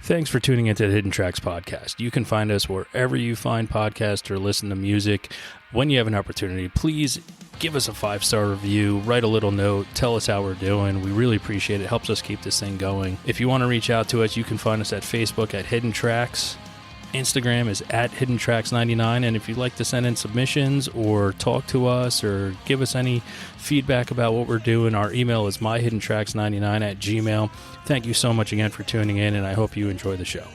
Thanks for tuning into the Hidden Tracks podcast. You can find us wherever you find podcasts or listen to music. When you have an opportunity, please give us a 5-star review, write a little note, tell us how we're doing. We really appreciate it. It helps us keep this thing going. If you want to reach out to us, you can find us at Facebook at Hidden Tracks. Instagram is at HiddenTracks99, and if you'd like to send in submissions or talk to us or give us any feedback about what we're doing, our email is myhiddentracks99@gmail.com. Thank you so much again for tuning in, and I hope you enjoy the show.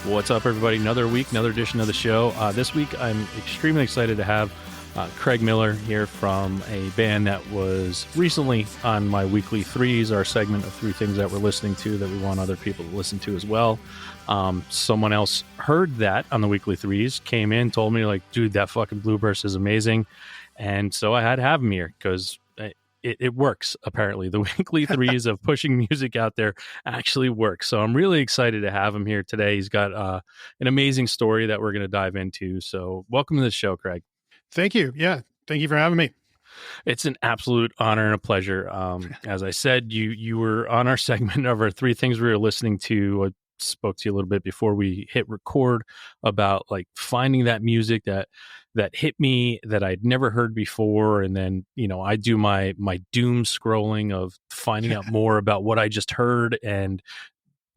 What's up, everybody? Another week, another edition of the show. This week, I'm extremely excited to have Craig Miller here from a band that was recently on my Weekly Threes, our segment of three things that we're listening to that we want other people to listen to as well. Someone else heard that on the Weekly Threes, came in, told me, like, dude, that fucking Blueburst is amazing. And so I had to have him here because it works, apparently. The Weekly Threes of pushing music out there actually works. So I'm really excited to have him here today. He's got an amazing story that we're going to dive into. So welcome to the show, Craig. Thank you. Yeah. Thank you for having me. It's an absolute honor and a pleasure. As I said, you were on our segment of our three things we were listening to. I spoke to you a little bit before we hit record about like finding that music that hit me that I'd never heard before. And then, I do my doom scrolling of finding out more about what I just heard and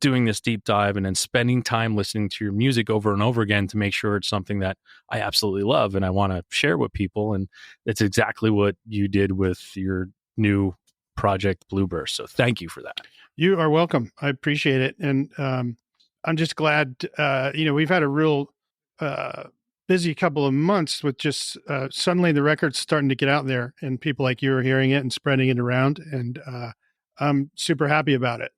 doing this deep dive and then spending time listening to your music over and over again to make sure it's something that I absolutely love and I want to share with people. And it's exactly what you did with your new project, BLUEBURST. So thank you for that. You are welcome. I appreciate it. And I'm just glad, we've had a real busy couple of months with just suddenly the record's starting to get out there and people like you are hearing it and spreading it around. And I'm super happy about it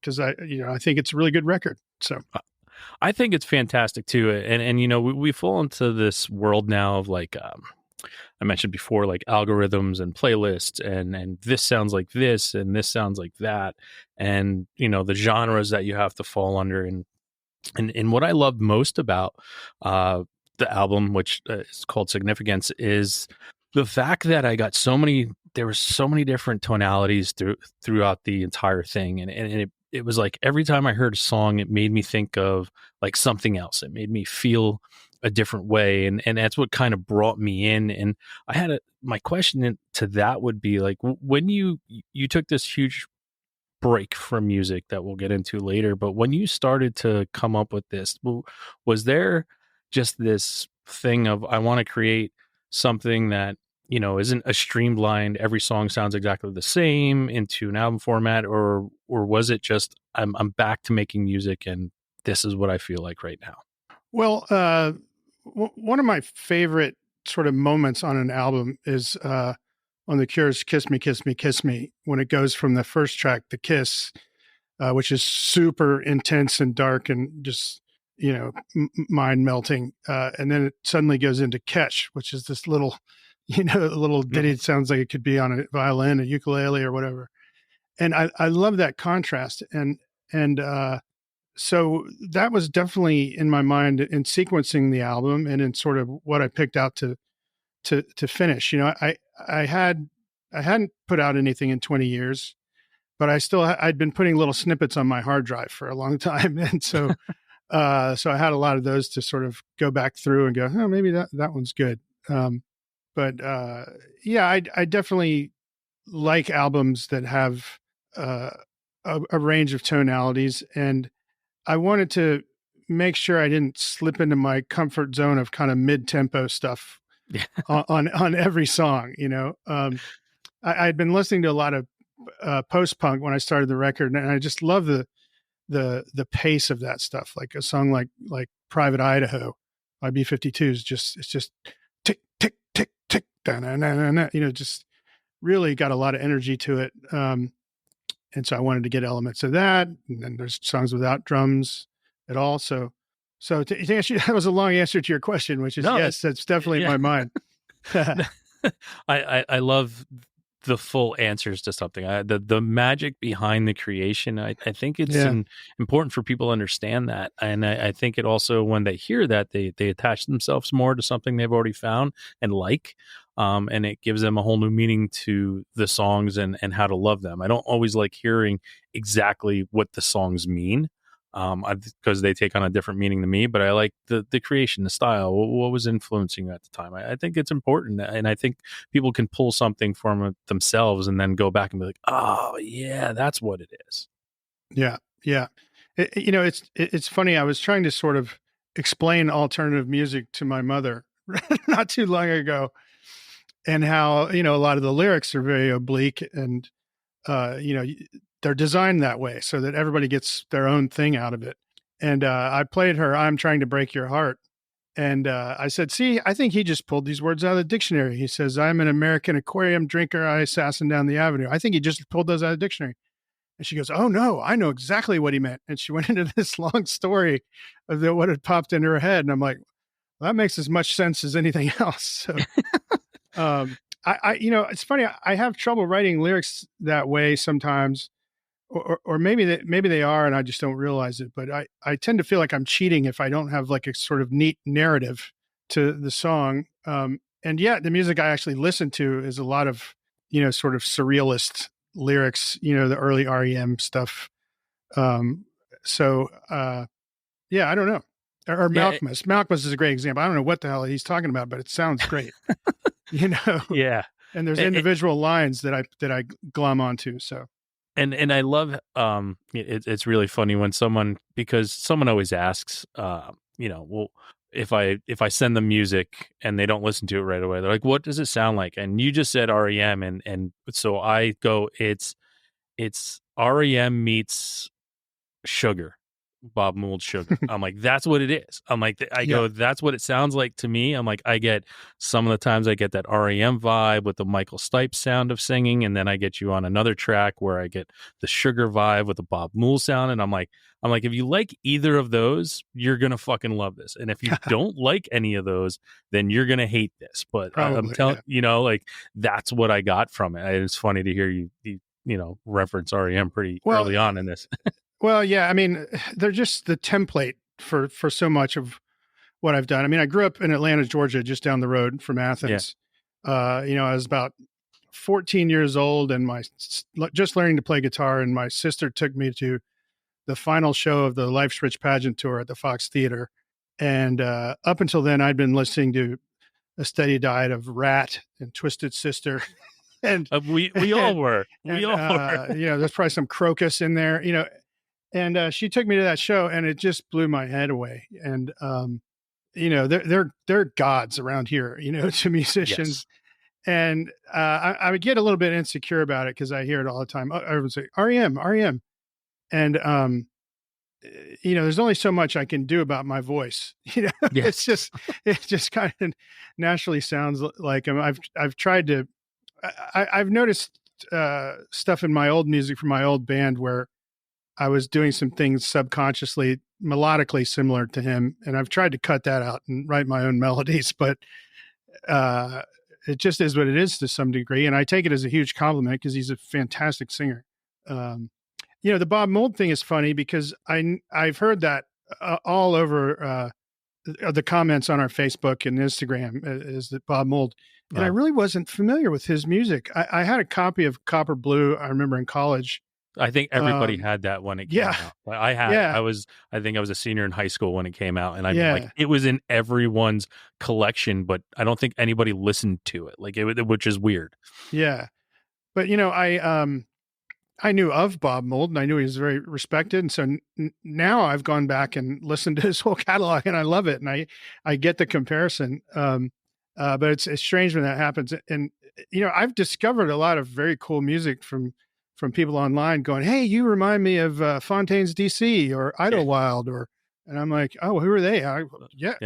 because I think it's a really good record. So I think it's fantastic too. And we fall into this world now of like, I mentioned before, like algorithms and playlists and this sounds like this and this sounds like that. And, the genres that you have to fall under. And what I loved most about the album, which is called Significance, is the fact that I got there were so many different tonalities throughout the entire thing. And it was like every time I heard a song, it made me think of like something else. It made me feel a different way. And that's what kind of brought me in. And I had my question to that would be like, when you took this huge break from music that we'll get into later, but when you started to come up with this, was there just this thing of, I want to create something that, isn't a streamlined, every song sounds exactly the same into an album format, or was it just, I'm back to making music and this is what I feel like right now? Well, one of my favorite sort of moments on an album is on The Cure's Kiss Me, Kiss Me, Kiss Me, when it goes from the first track, The Kiss, which is super intense and dark and just, mind melting. And then it suddenly goes into Catch, which is this little, little ditty. It sounds like it could be on a violin, a ukulele or whatever. And I love that contrast. And so that was definitely in my mind in sequencing the album and in sort of what I picked out to finish. I hadn't put out anything in 20 years, but I'd been putting little snippets on my hard drive for a long time. And so, so I had a lot of those to sort of go back through and go, oh, maybe that one's good. I definitely like albums that have a range of tonalities, and I wanted to make sure I didn't slip into my comfort zone of kind of mid-tempo stuff on every song. I'd been listening to a lot of post-punk when I started the record, and I just love the pace of that stuff. Like a song like Private Idaho by B-52s, it's just tick, tick, tick, tick, da-na-na-na-na, just really got a lot of energy to it. And so I wanted to get elements of that. And then there's songs without drums at all. So to answer, that was a long answer to your question, which is yes, that's definitely in my mind. I love the full answers to something. The magic behind the creation. I think it's important for people to understand that. And I think it also, when they hear that, they attach themselves more to something they've already found and like. And it gives them a whole new meaning to the songs and how to love them. I don't always like hearing exactly what the songs mean, because they take on a different meaning to me, but I like the creation, the style, what was influencing you at the time. I think it's important. And I think people can pull something from it themselves and then go back and be like, oh yeah, that's what it is. Yeah. Yeah. It's funny. I was trying to sort of explain alternative music to my mother not too long ago, and how, a lot of the lyrics are very oblique and, they're designed that way so that everybody gets their own thing out of it. And I played her I'm Trying to Break Your Heart. And I said, see, I think he just pulled these words out of the dictionary. He says, I'm an American aquarium drinker. I assassin down the avenue. I think he just pulled those out of the dictionary. And she goes, oh, no, I know exactly what he meant. And she went into this long story of what had popped into her head. And I'm like, well, that makes as much sense as anything else. So, it's funny. I have trouble writing lyrics that way sometimes, or maybe they are, and I just don't realize it. But I tend to feel like I'm cheating if I don't have like a sort of neat narrative to the song. And yet the music I actually listen to is a lot of, sort of surrealist lyrics, the early REM stuff. Yeah, I don't know. Or Malcolmus. Malcolmus is a great example. I don't know what the hell he's talking about, but it sounds great. Yeah. And there's individual lines that I glom onto. So. And I love it's really funny when because someone always asks, well, if I send them music and they don't listen to it right away, they're like, what does it sound like? And you just said REM, and so I go, it's REM meets sugar. Bob Mould sugar. I'm like, that's what it is. I'm like, go, that's what it sounds like to me. I'm like, I get some of the times I get that REM vibe with the Michael Stipe sound of singing, and then I get you on another track where I get the sugar vibe with the Bob Mould sound, and I'm like, if you like either of those, you're gonna fucking love this, and if you don't like any of those, then you're gonna hate this. But probably, I'm telling like that's what I got from it. And it's funny to hear you reference REM pretty early on in this. Well, yeah, I mean, they're just the template for so much of what I've done. I mean, I grew up in Atlanta, Georgia, just down the road from Athens. Yeah. I was about 14 years old and just learning to play guitar. And my sister took me to the final show of the Life's Rich pageant tour at the Fox Theater. And up until then, I'd been listening to a steady diet of Rat and Twisted Sister. And we all were. We all were. There's probably some Crocus in there, And she took me to that show, and it just blew my head away. And they're gods around here, to musicians. Yes. And I would get a little bit insecure about it because I hear it all the time. I would say REM, and there's only so much I can do about my voice. It just kind of naturally sounds like him. I've tried to. I've noticed stuff in my old music from my old band where I was doing some things subconsciously, melodically similar to him. And I've tried to cut that out and write my own melodies, but it just is what it is to some degree. And I take it as a huge compliment because he's a fantastic singer. The Bob Mould thing is funny because I've heard that all over the comments on our Facebook and Instagram is that Bob Mould. And I really wasn't familiar with his music. I had a copy of Copper Blue, I remember in college. I think everybody had that when it came out. I had. Yeah. I think I was a senior in high school when it came out, and it was in everyone's collection, but I don't think anybody listened to it, which is weird. Yeah, but I knew of Bob Mould, and I knew he was very respected, and so now I've gone back and listened to his whole catalog, and I love it, and I get the comparison. But it's strange when that happens, and I've discovered a lot of very cool music from people online going, hey, you remind me of Fontaine's DC or Idlewild, and I'm like, oh, who are they?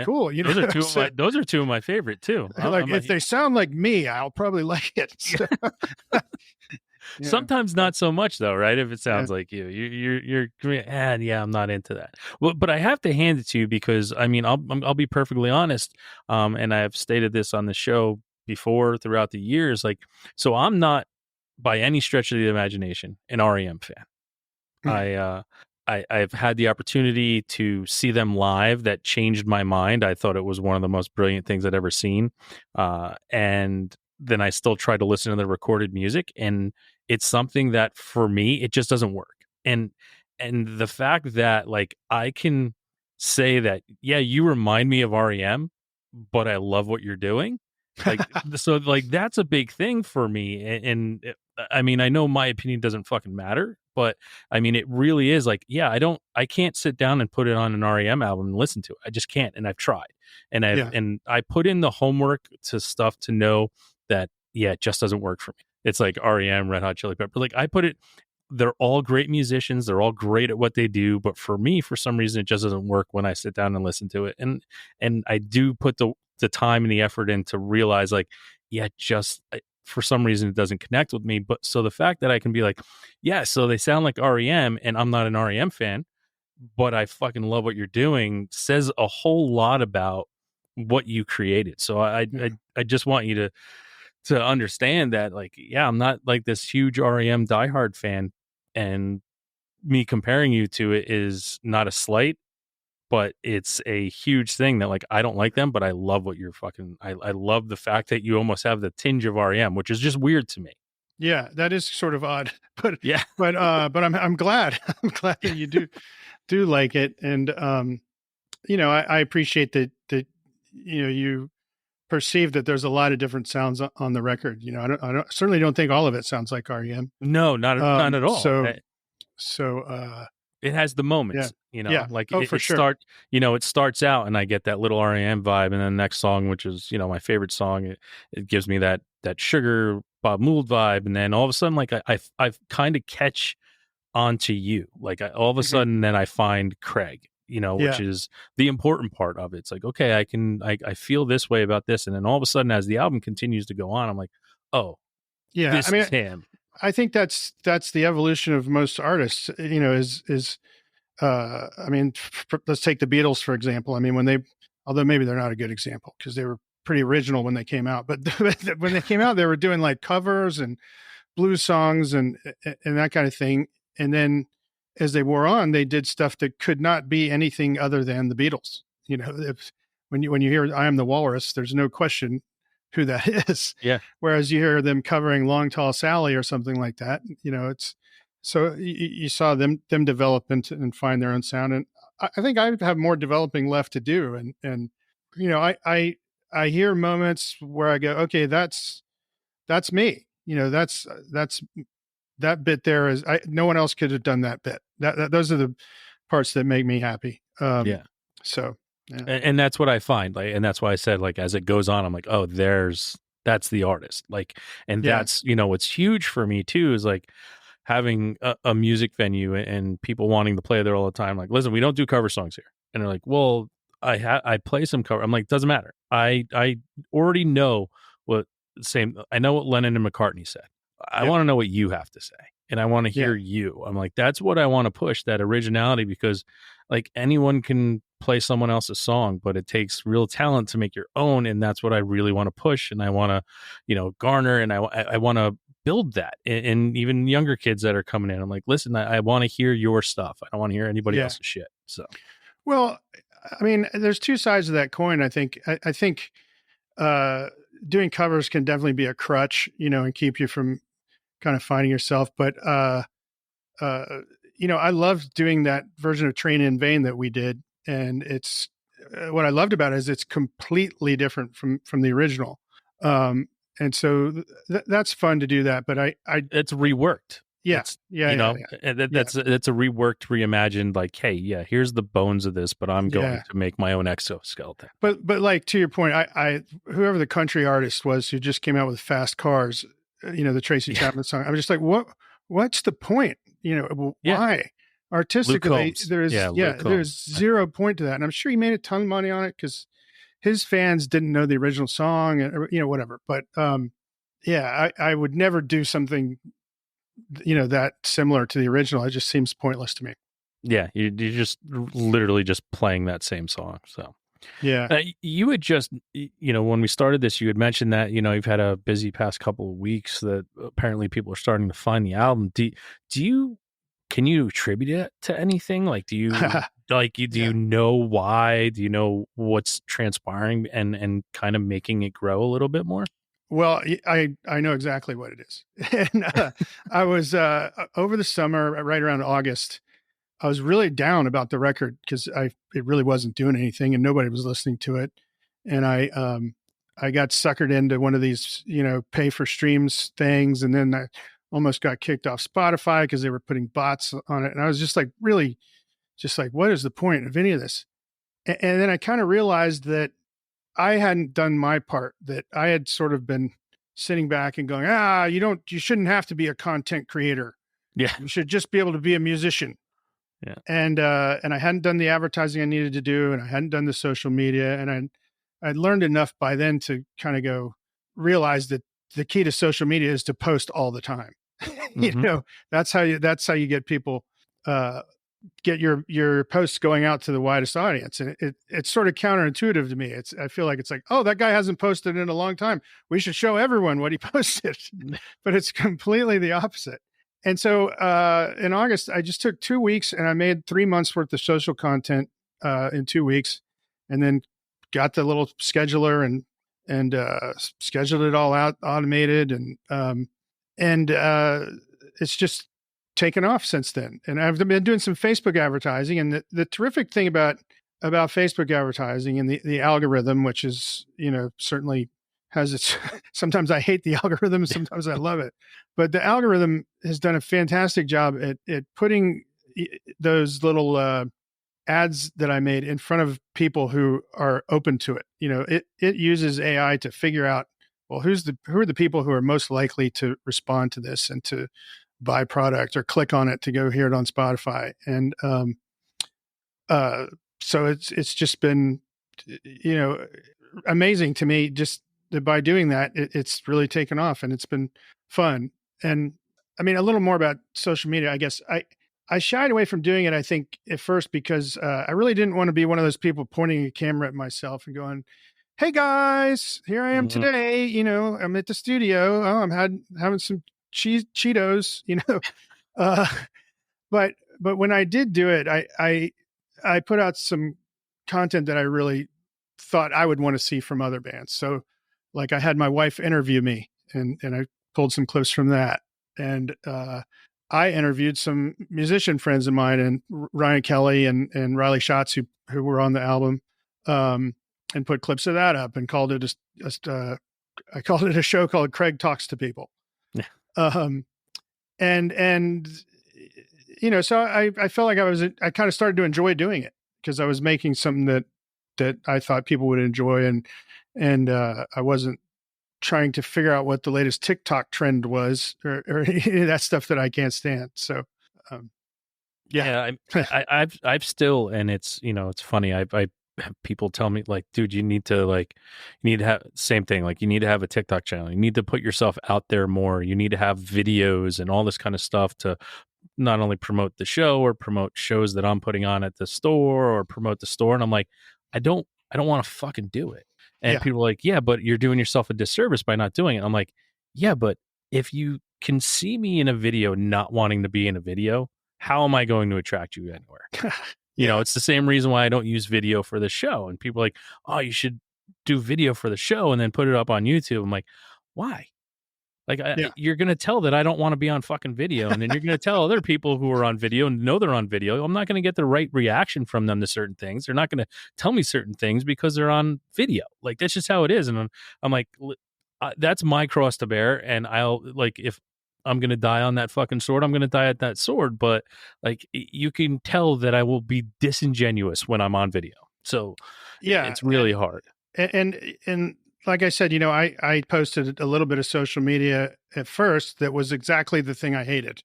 Cool. Those are two of my favorite too. If they sound like me, I'll probably like it. So, Sometimes not so much though, right? If it sounds like you're I'm not into that. Well, but I have to hand it to you because I'll be perfectly honest. And I've stated this on the show before throughout the years. So I'm not, by any stretch of the imagination, an REM fan. I've had the opportunity to see them live. That changed my mind. I thought it was one of the most brilliant things I'd ever seen. And then I still try to listen to the recorded music, and it's something that for me, it just doesn't work. And the fact that I can say that, you remind me of REM, but I love what you're doing. That's a big thing for me. And I know my opinion doesn't fucking matter, but it really is I can't sit down and put it on an REM album and listen to it. I just can't. And I've tried, and I put in the homework to know that, it just doesn't work for me. It's like REM, Red Hot Chili Pepper. I put it, they're all great musicians. They're all great at what they do. But for me, for some reason, it just doesn't work when I sit down and listen to it. And I do put the time and the effort in to realize, like, yeah, just for some reason it doesn't connect with me. But so the fact that I can be like, yeah, so they sound like REM, and I'm not an REM fan, but I fucking love what you're doing, says a whole lot about what you created. So I just want you to understand that, like, yeah, I'm not like this huge REM diehard fan, and me comparing you to it is not a slight, but it's a huge thing that, like, I don't like them, but I love what you're fucking, I love the fact that you almost have the tinge of REM, which is just weird to me. Yeah, that is sort of odd, but Yeah. but I'm glad I'm glad that you do like it, and I appreciate that you perceive that there's a lot of different sounds on the record. I certainly don't think all of it sounds like REM. No, not at all. So It has the moments, yeah. like Oh, for it sure. it starts out and I get that little REM vibe, and then the next song, which is, my favorite song, it gives me that Sugar Bob Mould vibe. And then all of a sudden, like I kind of catch onto you, like all of a sudden then I find Craig, which Yeah. is the important part of it. It's like, okay, I feel this way about this. And then all of a sudden, as the album continues to go on, I'm like, oh, Yeah. this I mean, is him. I think that's the evolution of most artists, I mean, let's take the Beatles, for example. I mean, although maybe they're not a good example because they were pretty original when they came out, but when they came out, they were doing like covers and blues songs and that kind of thing. And then as they wore on, they did stuff that could not be anything other than the Beatles. When you hear "I Am the Walrus," there's no question who that is. Yeah. Whereas you hear them covering "Long Tall Sally" or something like that, it's so you saw them develop and find their own sound. And I think I have more developing left to do. And I hear moments where I go, okay, that's me. That's that bit there is no one else could have done that bit. Those are the parts that make me happy. Yeah. So, yeah. And that's what I find, like, and that's why I said, like, as it goes on, I'm like, oh, that's the artist, like, and Yeah. that's, what's huge for me too, is like having a music venue and people wanting to play there all the time. Like, listen, we don't do cover songs here, and they're like, well, I play some cover. I'm like, doesn't matter. I already know I know what Lennon and McCartney said. I want to know what you have to say, and I want to hear you. I'm like, that's what I want to push, that originality, because like anyone can play someone else's song, but it takes real talent to make your own. And that's what I really want to push. And I want to, garner, and I want to build that and even younger kids that are coming in. I'm like, listen, I want to hear your stuff. I don't want to hear anybody else's shit. So, well, I mean, there's two sides of that coin. I think doing covers can definitely be a crutch, and keep you from kind of finding yourself. But, I loved doing that version of Train in Vain that we did. And it's what I loved about it is it's completely different from the original. And so that's fun to do that. But it's reworked. Yeah. It's a reworked, reimagined, like, hey, yeah, here's the bones of this, but I'm going to make my own exoskeleton. But like, to your point, I whoever the country artist was who just came out with Fast Cars, the Tracy Chapman song, I was just like, what's the point? Why? Artistically, there's zero point to that. And I'm sure he made a ton of money on it because his fans didn't know the original song and, whatever. But I would never do something, that similar to the original. It just seems pointless to me. Yeah. You're just literally just playing that same song. So, yeah. You had just, when we started this, you had mentioned that, you've had a busy past couple of weeks that apparently people are starting to find the album. Can you attribute it to anything? Like, do you you know why? Do you know what's transpiring and kind of making it grow a little bit more? Well, I know exactly what it is. And I was over the summer, right around August, I was really down about the record because it really wasn't doing anything and nobody was listening to it. And I got suckered into one of these, pay for streams things. And then I almost got kicked off Spotify because they were putting bots on it. And I was just like, really just like, what is the point of any of this? And then I kind of realized that I hadn't done my part, that I had sort of been sitting back and going, you shouldn't have to be a content creator. Yeah. You should just be able to be a musician. Yeah. And I hadn't done the advertising I needed to do, and I hadn't done the social media, and I'd learned enough by then to kind of realize that the key to social media is to post all the time. That's how you get people, get your posts going out to the widest audience. And it's sort of counterintuitive to me. I feel like it's like, oh, that guy hasn't posted in a long time, we should show everyone what he posted. But it's completely the opposite. And so in August, I just took 2 weeks and I made 3 months worth of social content in 2 weeks, and then got the little scheduler and scheduled it all out, automated, and it's just taken off since then. And I've been doing some Facebook advertising, and the terrific thing about Facebook advertising and the algorithm, which is, certainly has its, sometimes I hate the algorithm, sometimes I love it, but the algorithm has done a fantastic job at putting those little ads that I made in front of people who are open to it. It uses AI to figure out, well, who are the people who are most likely to respond to this and to buy product or click on it to go hear it on Spotify. And so it's just been, amazing to me just that by doing that, it's really taken off, and it's been fun. And I mean, a little more about social media, I guess. I shied away from doing it, I think, at first because I really didn't want to be one of those people pointing a camera at myself and going, hey guys, here I am today. I'm at the studio. Oh, I'm having some Cheetos, but when I did do it, I put out some content that I really thought I would want to see from other bands. So like I had my wife interview me, and I pulled some clips from that. And I interviewed some musician friends of mine, and Ryan Kelly and Riley Schatz, who were on the album, and put clips of that up and called it I called it a show called Craig Talks to People. Yeah. So I felt like I kind of started to enjoy doing it because I was making something that I thought people would enjoy, and I wasn't trying to figure out what the latest TikTok trend was or any of that stuff that I can't stand. So, I've still, and it's, it's funny. I have people tell me like, dude, you need to have same thing. Like you need to have a TikTok channel. You need to put yourself out there more. You need to have videos and all this kind of stuff to not only promote the show or promote shows that I'm putting on at the store or promote the store. And I'm like, I don't want to fucking do it. And people are like, yeah, but you're doing yourself a disservice by not doing it. I'm like, yeah, but if you can see me in a video not wanting to be in a video, how am I going to attract you anywhere? It's the same reason why I don't use video for the show. And people are like, oh, you should do video for the show and then put it up on YouTube. I'm like, why? Like, you're going to tell that I don't want to be on fucking video. And then you're going to tell other people who are on video and know they're on video, I'm not going to get the right reaction from them to certain things. They're not going to tell me certain things because they're on video. Like, that's just how it is. And I'm like, that's my cross to bear. And if I'm going to die on that fucking sword, I'm going to die at that sword. But like, you can tell that I will be disingenuous when I'm on video. So it's really hard. And like I said, I posted a little bit of social media at first that was exactly the thing I hated.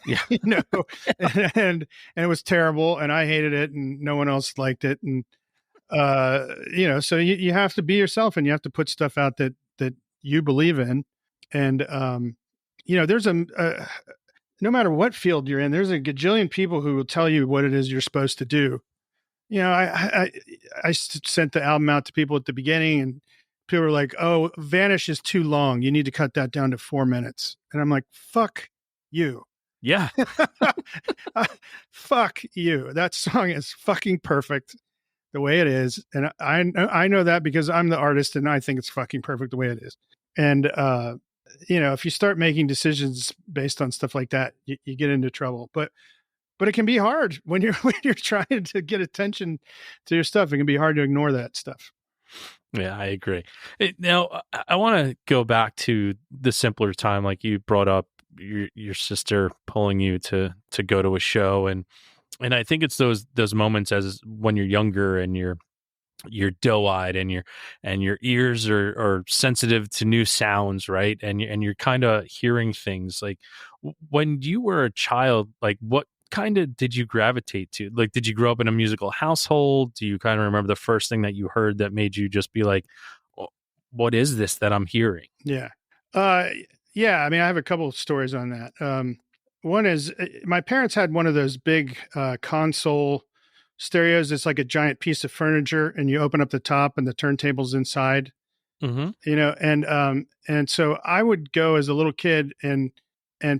Yeah. And it was terrible, and I hated it, and no one else liked it. And so you have to be yourself, and you have to put stuff out that you believe in. And there's no matter what field you're in, there's a gajillion people who will tell you what it is you're supposed to do. I sent the album out to people at the beginning, and people were like, oh, Vanish is too long. You need to cut that down to 4 minutes. And I'm like, fuck you. Yeah. Fuck you. That song is fucking perfect the way it is. And I know that because I'm the artist, and I think it's fucking perfect the way it is. And, if you start making decisions based on stuff like that, you get into trouble. But it can be hard when you're trying to get attention to your stuff. It can be hard to ignore that stuff. Yeah, I agree. Now, I want to go back to the simpler time, like you brought up your sister pulling you to go to a show, and I think it's those moments as when you're younger and you're you're doe-eyed and your ears are sensitive to new sounds, right? And you're kind of hearing things like when you were a child, like what kind of did you gravitate to? Like, did you grow up in a musical household? Do you kind of remember the first thing that you heard that made you just be like, what is this that I'm hearing? Yeah. Uh, yeah. I mean, I have a couple of stories on that. One is my parents had one of those big console stereos. It's like a giant piece of furniture, and you open up the top, and the turntable's inside. Mm-hmm. And so I would go as a little kid and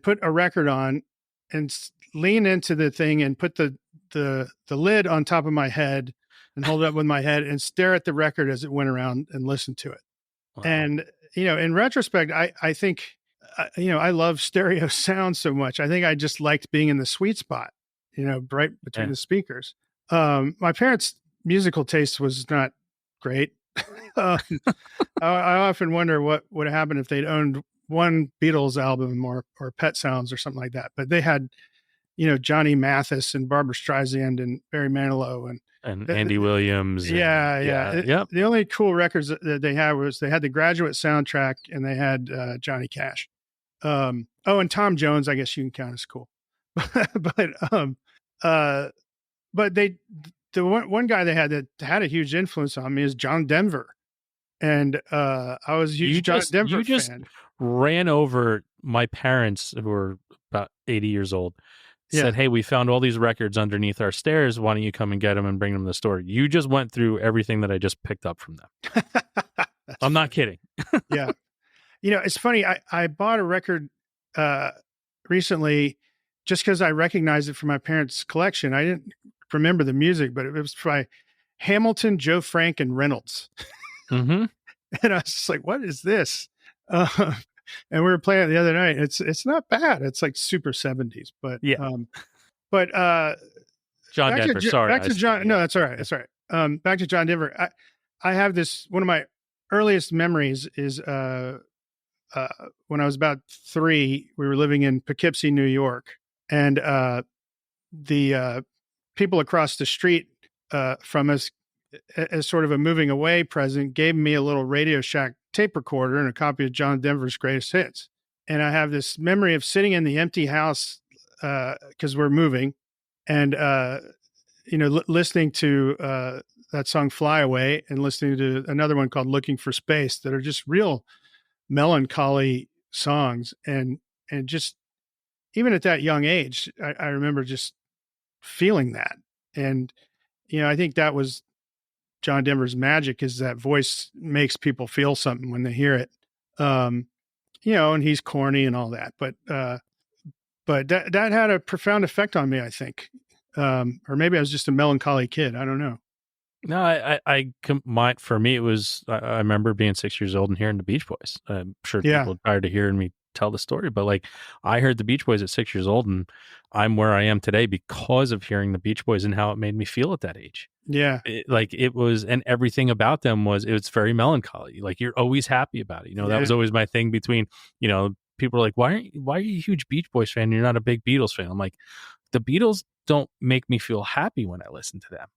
put a record on and lean into the thing and put the lid on top of my head and hold it up with my head and stare at the record as it went around and listen to it. Wow. And, in retrospect, I think, I love stereo sound so much. I think I just liked being in the sweet spot, right between the speakers. My parents' musical taste was not great. I often wonder what would have happened if they'd owned one Beatles album or Pet Sounds or something like that. But they had, Johnny Mathis and Barbra Streisand and Barry Manilow and Andy Williams. Yeah. Yep. The only cool records that they had was they had the Graduate soundtrack and they had Johnny Cash. And Tom Jones, I guess you can count as cool. But the one guy they had that had a huge influence on me is John Denver. And I was a huge John Denver fan. You just ran over my parents, who were about 80 years old, said, hey, we found all these records underneath our stairs. Why don't you come and get them and bring them to the store? You just went through everything that I just picked up from them. I'm not kidding. Yeah. It's funny. I bought a record recently just because I recognized it from my parents' collection. I didn't remember the music, but it was by Hamilton, Joe Frank, and Reynolds. Mm-hmm. And I was just like, what is this? And we were playing it the other night. It's not bad. It's like super 70s, but John Denver. Back to John. No, that's all right. That's all right. Back to John Denver. I have this, one of my earliest memories is when I was about 3, we were living in Poughkeepsie, New York, and the people across the street from us, as sort of a moving away present, gave me a little Radio Shack tape recorder and a copy of John Denver's greatest hits. And I have this memory of sitting in the empty house because we're moving, and listening to that song "Fly Away" and listening to another one called "Looking for Space" that are just real melancholy songs. And just even at that young age, I remember just feeling that. And I think that was John Denver's magic, is that voice makes people feel something when they hear it. And he's corny and all that, but that had a profound effect on me, I think. Or maybe I was just a melancholy kid. I don't know. No, for me, it was, I remember being 6 years old and hearing the Beach Boys. I'm sure people are tired of hearing me tell the story, but like, I heard the Beach Boys at 6 years old, and I'm where I am today because of hearing the Beach Boys and how it made me feel at that age. Yeah. It was, and everything about them was very melancholy. Like, you're always happy about it. That was always my thing between, people are like, why are you a huge Beach Boys fan? You're not a big Beatles fan. I'm like, the Beatles don't make me feel happy when I listen to them.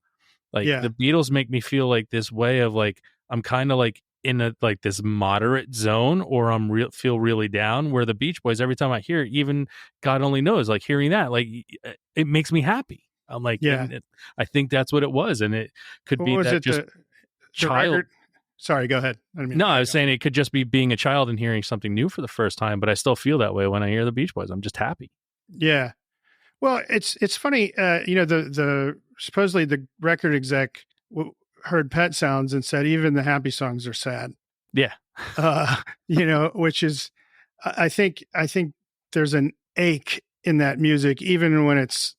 Like, the Beatles make me feel like this way of like, I'm kind of like in a, like this moderate zone, or feel really down, where the Beach Boys, every time I hear it, even God only knows, like hearing that, like it makes me happy. I'm like, I think that's what it was. And it could be that just child. Record? Sorry, go ahead. I was saying it could just be being a child and hearing something new for the first time, but I still feel that way when I hear the Beach Boys. I'm just happy. Yeah. Well, it's funny, the supposedly the record exec heard Pet Sounds and said, even the happy songs are sad. Yeah. Which is, I think there's an ache in that music, even when it's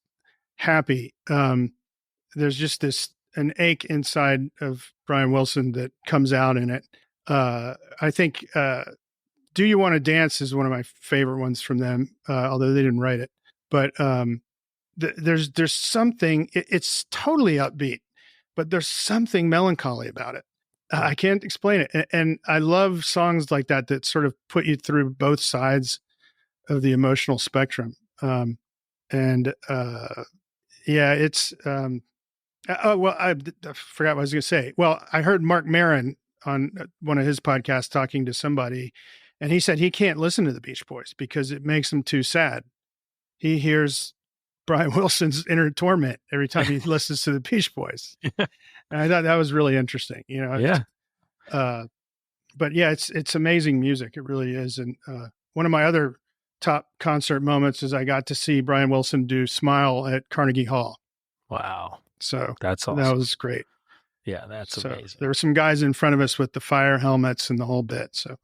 happy. There's just an ache inside of Brian Wilson that comes out in it. I think, Do You Want to Dance is one of my favorite ones from them, although they didn't write it. But there's something, it's totally upbeat, but there's something melancholy about it. I can't explain it. And I love songs like that sort of put you through both sides of the emotional spectrum. It's Well, I forgot what I was going to say. Well, I heard Mark Maron on one of his podcasts talking to somebody, and he said he can't listen to the Beach Boys because it makes him too sad. He hears Brian Wilson's inner torment every time he listens to the Beach Boys. And I thought that was really interesting, you know? Yeah. But yeah, it's amazing music. It really is. And one of my other top concert moments is I got to see Brian Wilson do Smile at Carnegie Hall. Wow. So That's awesome. that was great. Yeah, that's amazing. There were some guys in front of us with the fire helmets and the whole bit. So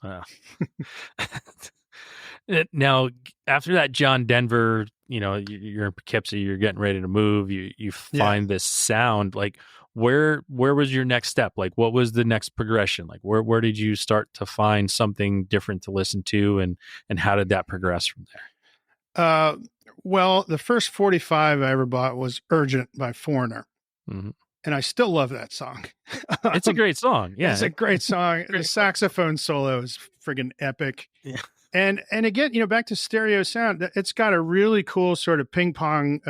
now, after that, John Denver, you know, you're in Poughkeepsie, you're getting ready to move. You find this sound. Like, where was your next step? Like, what was the next progression? Like, where did you start to find something different to listen to, and how did that progress from there? Well, the first 45 I ever bought was "Urgent" by Foreigner. Mm-hmm. And I still love that song. It's a great song. Yeah. It's a great song. The saxophone solo is friggin' epic. Yeah. And again, you know, back to stereo sound, it's got a really cool sort of ping pong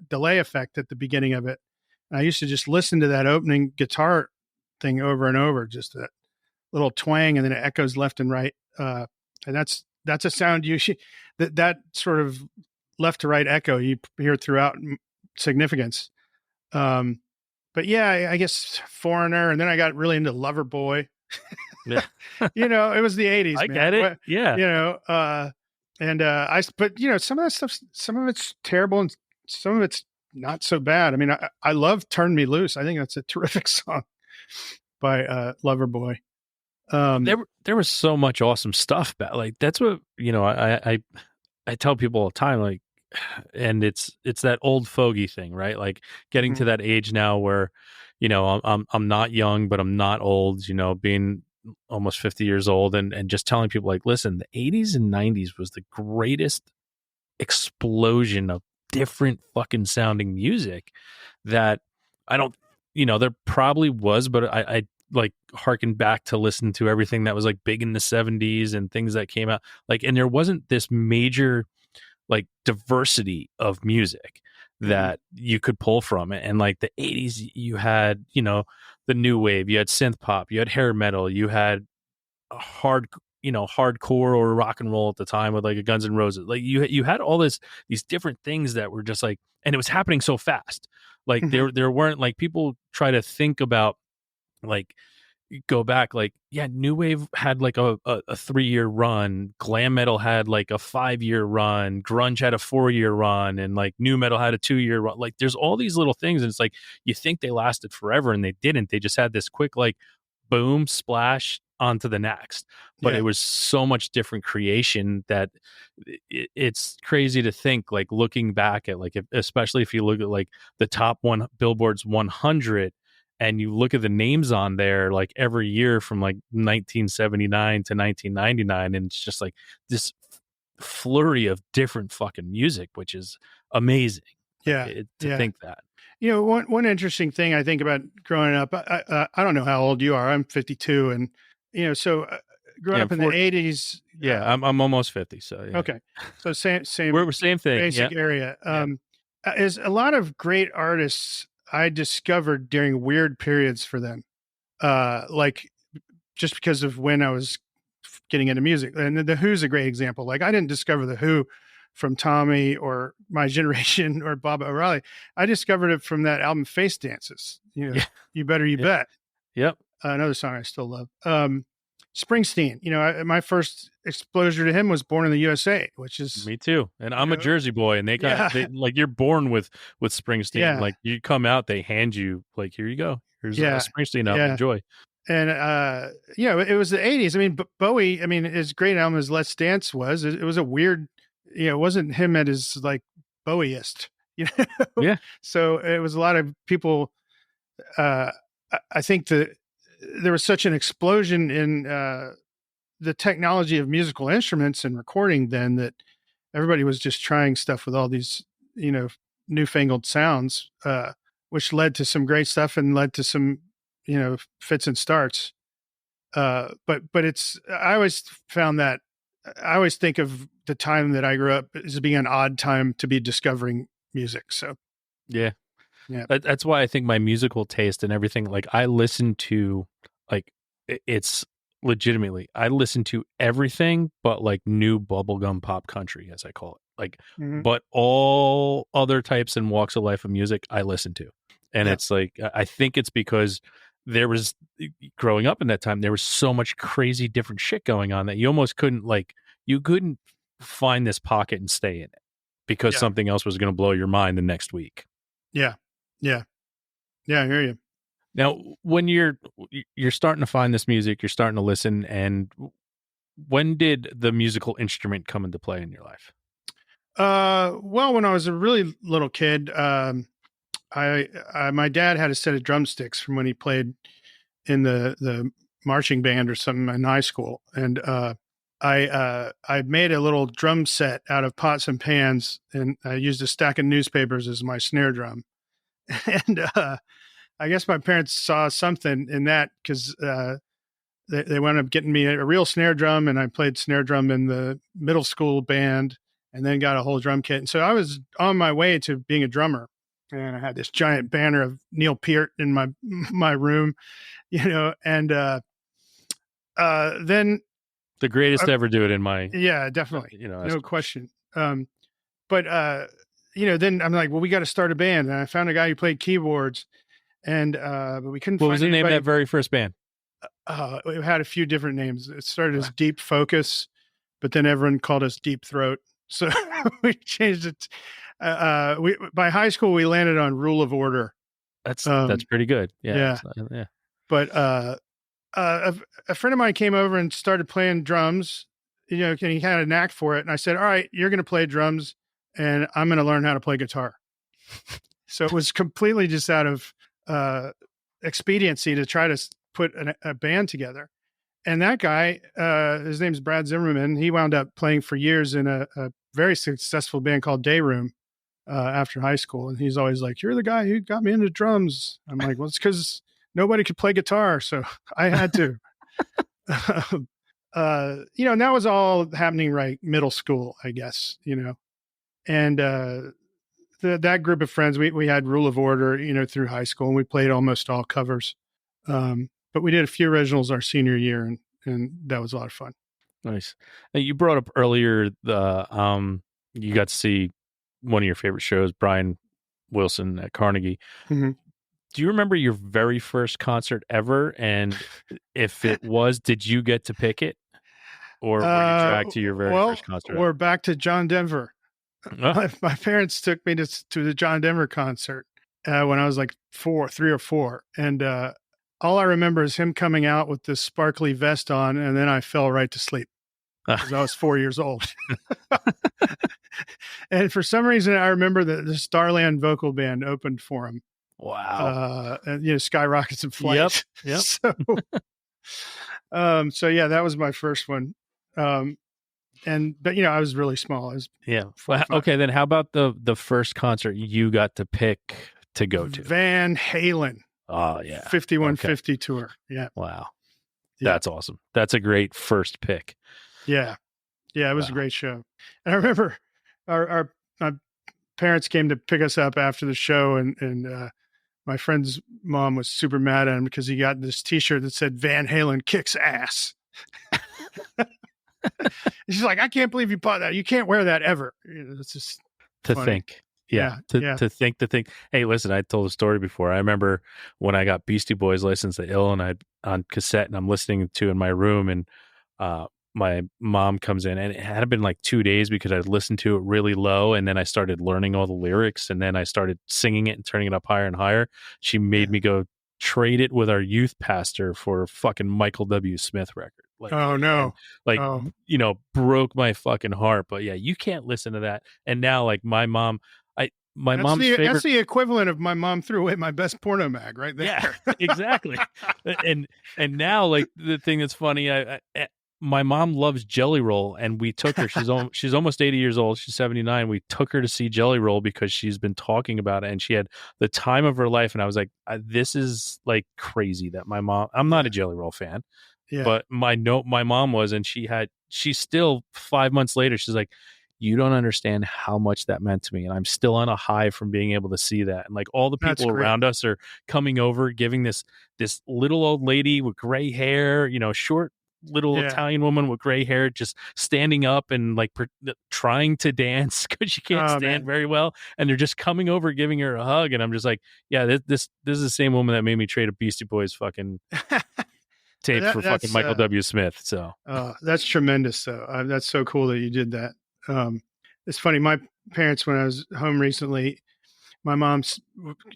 delay effect at the beginning of it. And I used to just listen to that opening guitar thing over and over, just that little twang, and then it echoes left and right. And that's a sound that sort of left to right echo you hear throughout Significance. But yeah, I guess Foreigner, and then I got really into Loverboy. Yeah. You know, it was the 80s. I get it. But, yeah. You know, but you know, some of that stuff, some of it's terrible and some of it's not so bad. I mean, I love Turn Me Loose. I think that's a terrific song by Loverboy. There was so much awesome stuff like that's what, you know, I tell people all the time, like, and it's that old fogey thing, right? Like getting to that age now where, you know, I'm not young, but I'm not old, you know, being almost 50 years old, and just telling people, like, listen, the 80s and 90s was the greatest explosion of different fucking sounding music that I don't, you know, there probably was, but I like harken back to listen to everything that was like big in the 70s and things that came out, like, and there wasn't this major like diversity of music that you could pull from it. And like the 80s, you had, you know, the new wave, you had synth pop, you had hair metal, you had hardcore or rock and roll at the time with like a Guns N' Roses. Like you had all these different things that were just like, and it was happening so fast. Like there weren't, like, people try to think about, like, go back, like, yeah, new wave had like a 3-year run, glam metal had like a 5-year run, grunge had a 4-year run, and like new metal had a 2-year run. Like there's all these little things, and it's like you think they lasted forever, and they didn't. They just had this quick like boom splash onto the next. But it was so much different creation that it's crazy to think, like, looking back at, like, especially if you look at like the top one Billboard's 100, and you look at the names on there, like every year from like 1979 to 1999, and it's just like this flurry of different fucking music, which is amazing. Yeah, to think that. You know, one interesting thing I think about growing up, I don't know how old you are. I'm 52, and you know, so growing up in the 80s. Yeah, I'm almost 50, so yeah. Okay, so same we're same thing, basic area. Is a lot of great artists I discovered during weird periods for them, like just because of when I was getting into music. And the Who's a great example. Like I didn't discover the Who from Tommy or My Generation or Bob O'Reilly. I discovered it from that album Face Dances. You know, You Better You Bet. Yep. Another song I still love. Springsteen, you know, my first exposure to him was Born in the USA, which is me too. And I'm a Jersey boy, and they like, you're born with Springsteen. Yeah. Like you come out, they hand you like, here you go. Here's Springsteen album. Enjoy. And you know, it was the 80s. I mean, Bowie, I mean, his great album as Let's Dance was. It was a weird, you know, it wasn't him at his like Bowieist, you know. Yeah. So it was a lot of people. I think there was such an explosion in the technology of musical instruments and recording then that everybody was just trying stuff with all these, you know, newfangled sounds, which led to some great stuff and led to some, you know, fits and starts. But I always found that I always think of the time that I grew up as being an odd time to be discovering music. So, yeah. Yeah. That's why I think my musical taste and everything, like I listen to, like it's legitimately, I listen to everything but like new bubblegum pop country, as I call it. Like, Hmm. but all other types and walks of life of music I listen to. And Yeah. it's like, I think it's because there was, growing up in that time, there was so much crazy different shit going on that you almost couldn't you couldn't find this pocket and stay in it because Yeah. something else was going to blow your mind the next week. Yeah. Yeah. Yeah. I hear you. Now, when you're starting to find this music, you're starting to listen, and when did the musical instrument come into play in your life? Well, when I was a really little kid, my dad had a set of drumsticks from when he played in the marching band or something in high school, and I made a little drum set out of pots and pans, and I used a stack of newspapers as my snare drum, and I guess my parents saw something in that because they wound up getting me a real snare drum, and I played snare drum in the middle school band, and then got a whole drum kit. And so I was on my way to being a drummer, and I had this giant banner of Neil Peart in my room, and then The greatest to ever do it in my, yeah, definitely, no question. But then I'm like, well, we got to start a band, and I found a guy who played keyboards, and but we couldn't. What find was the name of anybody. that very first band? It had a few different names. It started as Deep Focus, but then everyone called us Deep Throat. So we changed it. By high school, we landed on Rule of Order. That's pretty good. Yeah. Yeah. But a friend of mine came over and started playing drums, and he had a knack for it. And I said, all right, you're going to play drums and I'm going to learn how to play guitar. So it was completely just out of expediency to try to put a band together. And that guy, his name's Brad Zimmerman. He wound up playing for years in a very successful band called Day Room after high school. And he's always like, you're the guy who got me into drums. I'm like, well, it's because nobody could play guitar. So I had to. And that was all happening right middle school, I guess, and that group of friends, we had Rule of Order, through high school, and we played almost all covers. But we did a few originals our senior year, and that was a lot of fun. Nice. Now, you brought up earlier you got to see one of your favorite shows, Brian Wilson at Carnegie. Mm-hmm. Do you remember your very first concert ever? And if it was, did you get to pick it? Or were you dragged to your very first concert? We're back to John Denver. My parents took me to the John Denver concert when I was like 3 or 4. And all I remember is him coming out with this sparkly vest on, and then I fell right to sleep because I was 4 years old. And for some reason, I remember the Starland vocal band opened for him. Wow. And Skyrockets in Flight. Yep. So yeah, that was my first one. But I was really small. Okay, then how about the first concert you got to pick to go to? Van Halen. Oh yeah. 5150 tour. Yeah. Wow. Yeah. That's awesome. That's a great first pick. Yeah. Yeah, it was a great show. And I remember our parents came to pick us up after the show, and my friend's mom was super mad at him because he got this T-shirt that said Van Halen kicks ass. She's like, I can't believe you bought that. You can't wear that ever. It's just funny. Think. Yeah. To think. Hey, listen, I told a story before. I remember when I got Beastie Boys' License to Ill, and I on cassette, and I'm listening to in my room, and my mom comes in, and it had been like 2 days because I'd listened to it really low, and then I started learning all the lyrics, and then I started singing it and turning it up higher and higher. She made me go trade it with our youth pastor for a fucking Michael W. Smith record. Oh no! Broke my fucking heart. But yeah, you can't listen to that. And now, like my mom's favorite. That's the equivalent of my mom threw away my best porno mag right there. Yeah, exactly. and now, like the thing that's funny, my mom loves Jelly Roll, and we took her. She's almost 80 years old. She's 79. We took her to see Jelly Roll because she's been talking about it, and she had the time of her life. And I was like, this is like crazy that my mom. I'm not a Jelly Roll fan. Yeah. But my mom was, and she's still 5 months later. She's like, you don't understand how much that meant to me. And I'm still on a high from being able to see that. And like all the That's people great. around us are coming over, giving this little old lady with gray hair, short little Italian woman with gray hair, just standing up and like trying to dance because she can't stand very well. And they're just coming over, giving her a hug. And I'm just like, yeah, this is the same woman that made me trade a Beastie Boys fucking tape for fucking Michael W. Smith. So that's tremendous. So that's so cool that you did that. It's funny. My parents, when I was home recently, my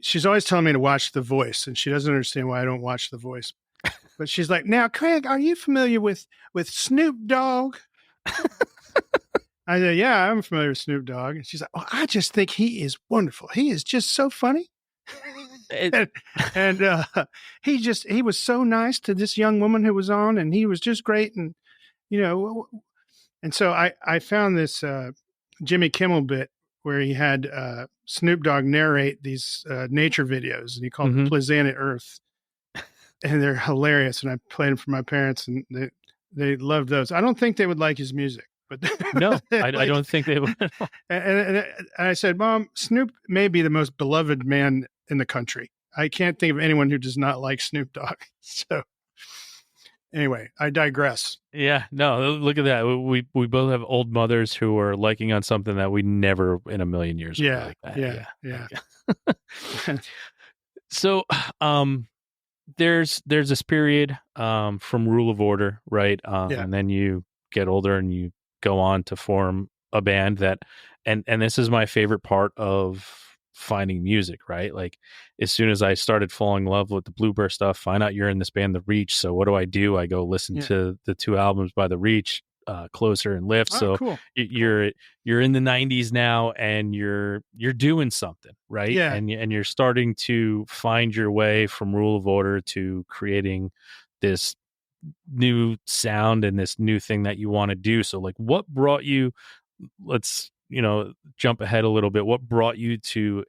she's always telling me to watch The Voice, and she doesn't understand why I don't watch The Voice. But she's like, now, Craig, are you familiar with Snoop Dogg? I said, yeah, I'm familiar with Snoop Dogg. And she's like, oh, I just think he is wonderful. He is just so funny. and he was so nice to this young woman who was on, and he was just great. And, and so I found this Jimmy Kimmel bit where he had Snoop Dogg narrate these nature videos, and he called them Planet Earth. And they're hilarious. And I played them for my parents, and they loved those. I don't think they would like his music, but no, I don't think they would. And I said, Mom, Snoop may be the most beloved man in the country. I can't think of anyone who does not like Snoop Dogg. So anyway, I digress. Yeah, no, look at that. We both have old mothers who are liking on something that we never in a million years. Yeah, like that. Yeah. So, there's this period from Rule of Order, right? And then you get older and you go on to form a band that, and this is my favorite part of finding music, right? Like as soon as I started falling in love with the Blueburst stuff, find out you're in this band, The Reach. So what do? I go listen to the 2 albums by The Reach, Closer and Lift. So cool. You're in the 90s now, and you're doing something, right? Yeah. And you're starting to find your way from Rule of Order to creating this new sound and this new thing that you want to do. So like what brought you, let's jump ahead a little bit, what brought you to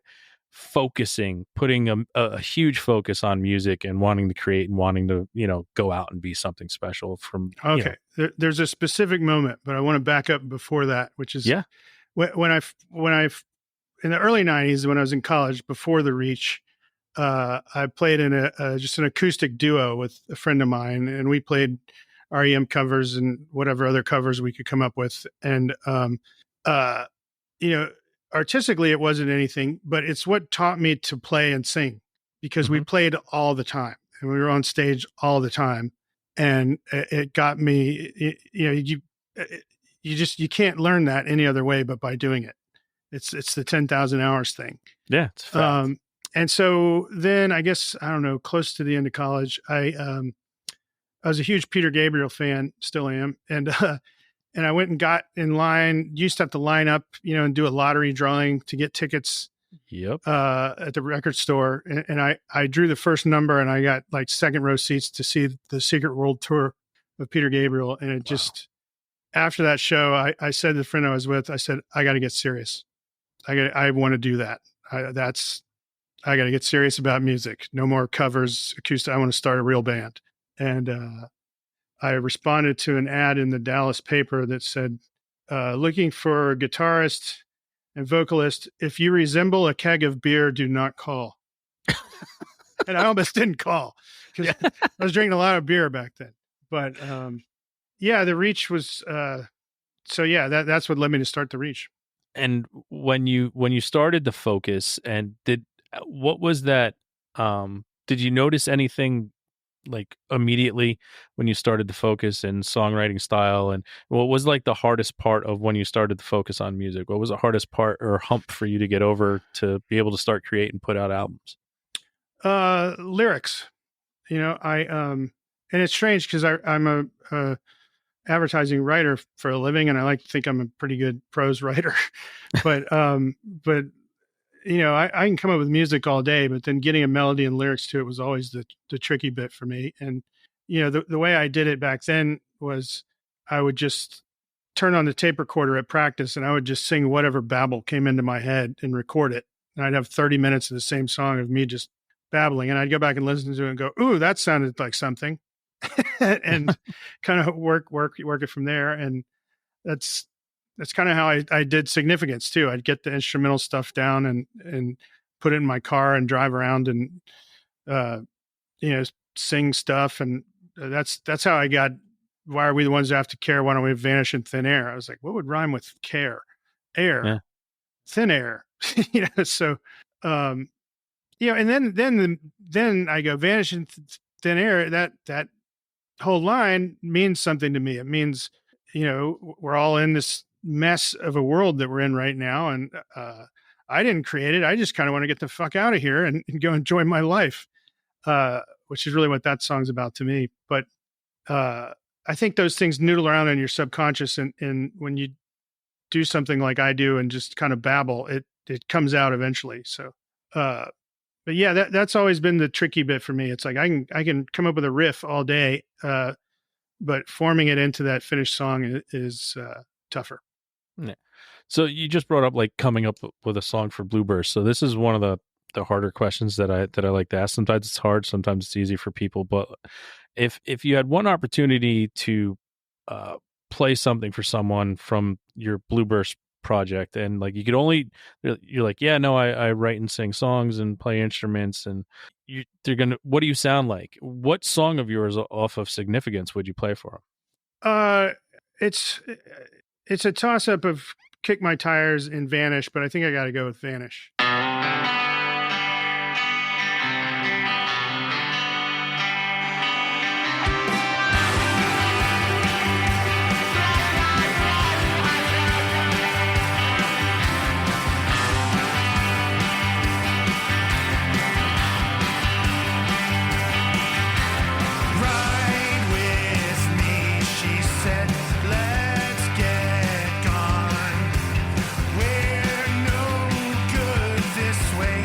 putting a huge focus on music and wanting to create and wanting to go out and be something special from There's a specific moment, but I want to back up before that, which is when I in the early 90s, when I was in college before The Reach, I played in just an acoustic duo with a friend of mine, and we played REM covers and whatever other covers we could come up with. And artistically, it wasn't anything, but it's what taught me to play and sing, because we played all the time and we were on stage all the time. And it got me, you can't learn that any other way but by doing it. It's the 10,000 hours thing. Yeah. It's a fact. And so then I guess, I don't know, close to the end of college, I was a huge Peter Gabriel fan, still am. And I went and got in line. You used to have to line up, and do a lottery drawing to get tickets. Yep. At the record store. And I drew the first number, and I got like second row seats to see the Secret World Tour of Peter Gabriel. And it just, after that show, I said to the friend I was with, I said, I got to get serious. I want to do that. I got to get serious about music. No more covers, acoustic. I want to start a real band. And, I responded to an ad in the Dallas paper that said, looking for a guitarist and vocalist. If you resemble a keg of beer, do not call. And I almost didn't call because I was drinking a lot of beer back then. But The Reach was, that's what led me to start The Reach. And when you started the Focus, and what was that? Did you notice anything like immediately when you started to focus in songwriting style? And what was like the hardest part of when you started to focus on music? What was the hardest part or hump for you to get over to be able to start create and put out albums? Lyrics, and it's strange because I'm a advertising writer for a living, and I like to think I'm a pretty good prose writer, but I can come up with music all day, but then getting a melody and lyrics to it was always the tricky bit for me. And, the way I did it back then was I would just turn on the tape recorder at practice, and I would just sing whatever babble came into my head and record it. And I'd have 30 minutes of the same song of me just babbling. And I'd go back and listen to it and go, ooh, that sounded like something. And kind of work it from there. And that's That's kind of how I did Significance too. I'd get the instrumental stuff down and put it in my car and drive around and, sing stuff. And that's how I got, Why Are We the Ones That Have to Care? Why Don't We Vanish in Thin Air? I was like, what would rhyme with care? Air, yeah. Thin air, so, and then I go vanish in thin air. That whole line means something to me. It means, we're all in this mess of a world that we're in right now. And, I didn't create it. I just kind of want to get the fuck out of here and go enjoy my life. Which is really what that song's about to me. But, I think those things noodle around in your subconscious. And when you do something like I do and just kind of babble, it comes out eventually. So, but yeah, that's always been the tricky bit for me. It's like, I can come up with a riff all day, but forming it into that finished song is tougher. Yeah. So you just brought up like coming up with a song for Blueburst. So this is one of the harder questions that I like to ask. Sometimes it's hard, sometimes it's easy for people. But if you had one opportunity to play something for someone from your Blueburst project, and like you could only, you're like, yeah, no, I write and sing songs and play instruments, and what do you sound like? What song of yours off of Significance would you play for them? It's a toss up of Kick My Tires and Vanish, but I think I got to go with Vanish. Way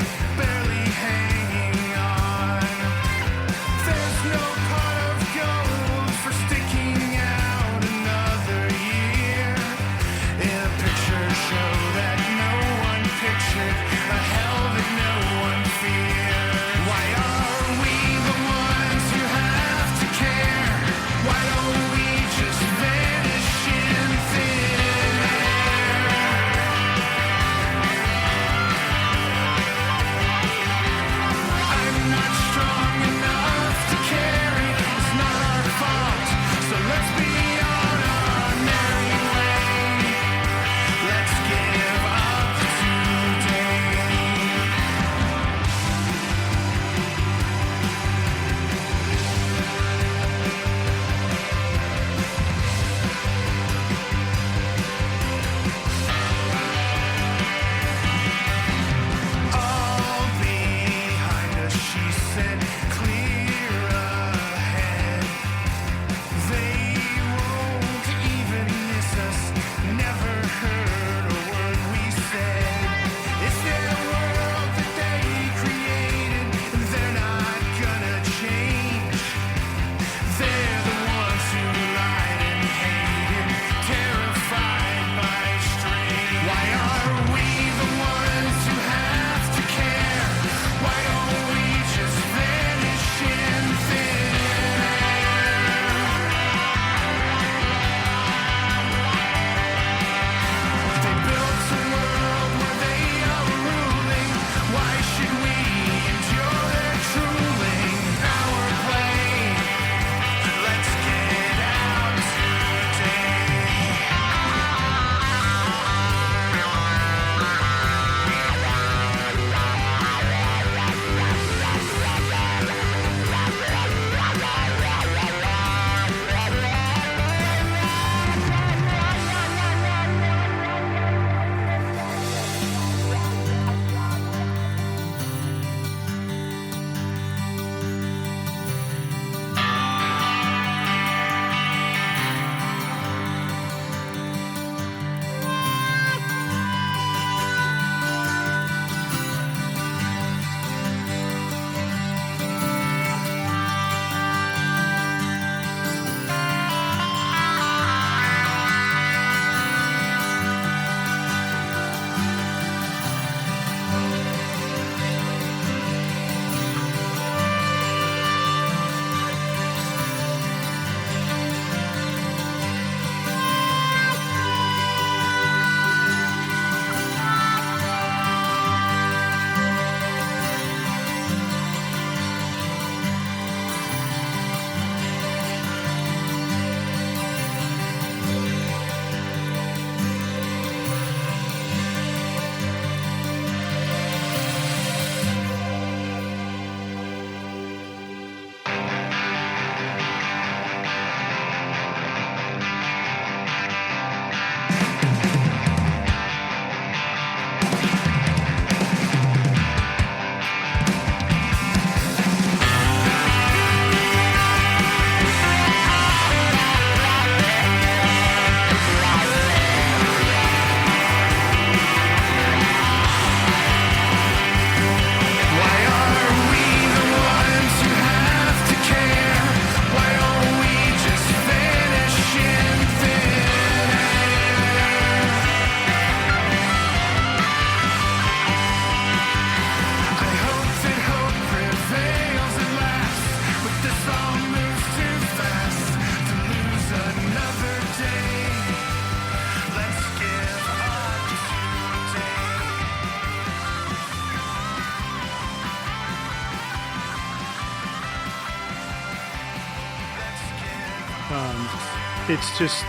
it's just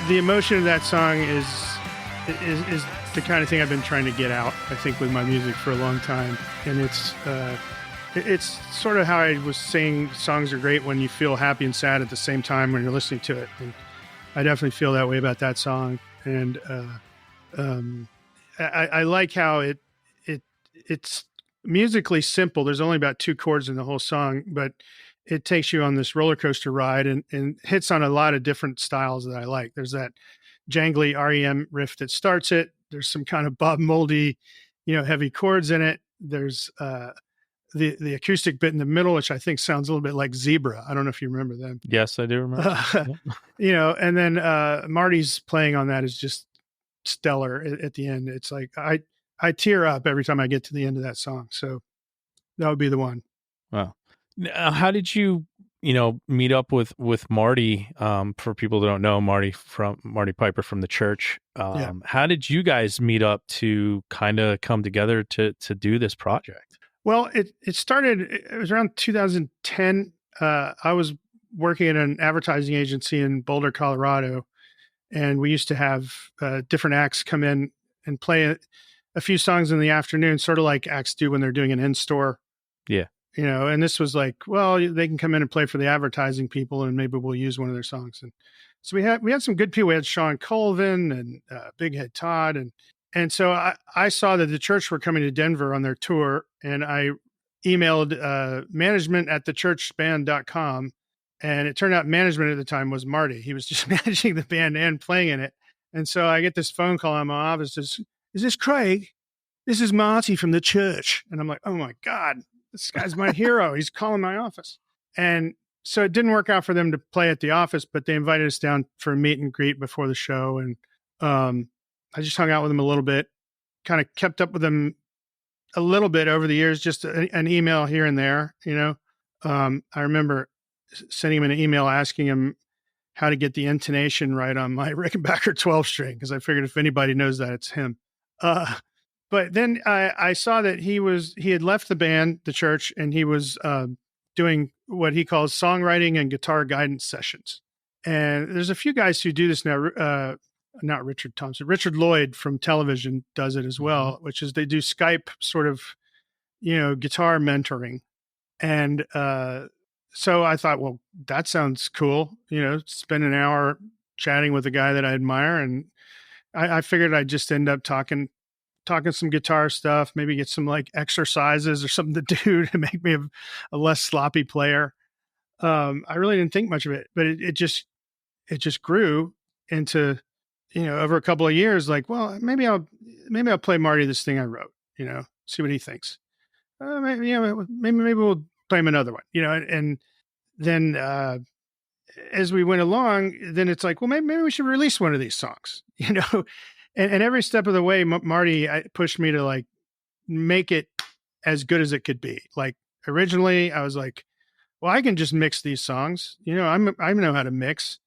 the emotion of that song is the kind of thing I've been trying to get out, I think, with my music for a long time. And it's sort of how I was saying songs are great when you feel happy and sad at the same time when you're listening to it. And I definitely feel that way about that song. And I like how it's musically simple. There's only about 2 chords in the whole song, but it takes you on this roller coaster ride and hits on a lot of different styles that I like. There's that jangly REM riff that starts it. There's some kind of Bob Mouldy, heavy chords in it. There's the acoustic bit in the middle, which I think sounds a little bit like Zebra. I don't know if you remember them. Yes, I do remember. And then Marty's playing on that is just stellar at the end. It's like I tear up every time I get to the end of that song. So that would be the one. Wow. Now, how did you, meet up with Marty? For people that don't know, Marty Piper from the church. How did you guys meet up to kind of come together to do this project? Well, it was around 2010. I was working at an advertising agency in Boulder, Colorado, and we used to have different acts come in and play a few songs in the afternoon, sort of like acts do when they're doing an in-store. Yeah. And this was like, well, they can come in and play for the advertising people, and maybe we'll use one of their songs. And so we had some good people. We had Sean Colvin and Big Head Todd, and so I saw that the church were coming to Denver on their tour, and I emailed management at thechurchband.com, and it turned out management at the time was Marty. He was just managing the band and playing in it. And so I get this phone call in my office. Is this Craig? This is Marty from the church. And I'm like, oh my God, this guy's my hero. He's calling my office. And so it didn't work out for them to play at the office, but they invited us down for a meet and greet before the show. And I just hung out with them a little bit, kind of kept up with them a little bit over the years, just an email here and there. I remember sending him an email asking him how to get the intonation right on my Rickenbacker 12 string, because I figured if anybody knows that, it's him. But then I saw that he had left the band, the church, and he was doing what he calls songwriting and guitar guidance sessions. And there's a few guys who do this now. Not Richard Thompson, Richard Lloyd from television does it as well, which is they do Skype sort of, guitar mentoring. And so I thought, well, that sounds cool. Spend an hour chatting with a guy that I admire. And I figured I'd just end up talking some guitar stuff, maybe get some like exercises or something to do to make me a less sloppy player. I really didn't think much of it, but it just grew into, over a couple of years, like, well, maybe I'll play Marty this thing I wrote, see what he thinks. Maybe we'll play him another one, and then as we went along, then it's like, well, maybe we should release one of these songs, and every step of the way, Marty pushed me to like make it as good as it could be. Like originally I was like, well, I can just mix these songs, I know how to mix.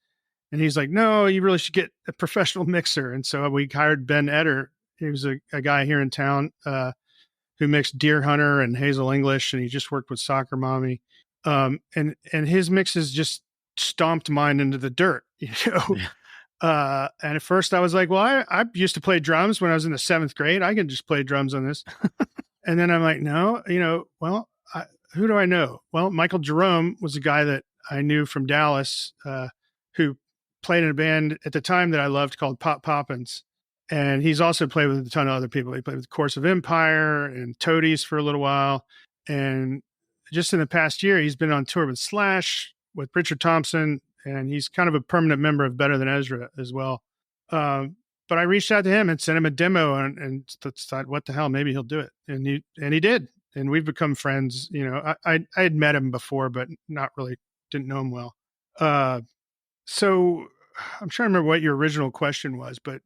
And he's like, no, you really should get a professional mixer. And so we hired Ben Eder. He was a guy here in town who mixed Deer Hunter and Hazel English, and he just worked with Soccer Mommy. And his mixes just stomped mine into the dirt, Yeah. And at first I was like, well, I used to play drums when I was in the 7th grade. I can just play drums on this. And then I'm like, no, who do I know? Well, Michael Jerome was a guy that I knew from Dallas who played in a band at the time that I loved called Pop Poppins. And he's also played with a ton of other people. He played with Course of Empire and Toadies for a little while. And just in the past year, he's been on tour with Slash, with Richard Thompson, and he's kind of a permanent member of Better Than Ezra as well. But I reached out to him and sent him a demo and thought, what the hell, maybe he'll do it. And he did. And we've become friends. I had met him before, but not really, didn't know him well. So I'm trying to remember what your original question was, but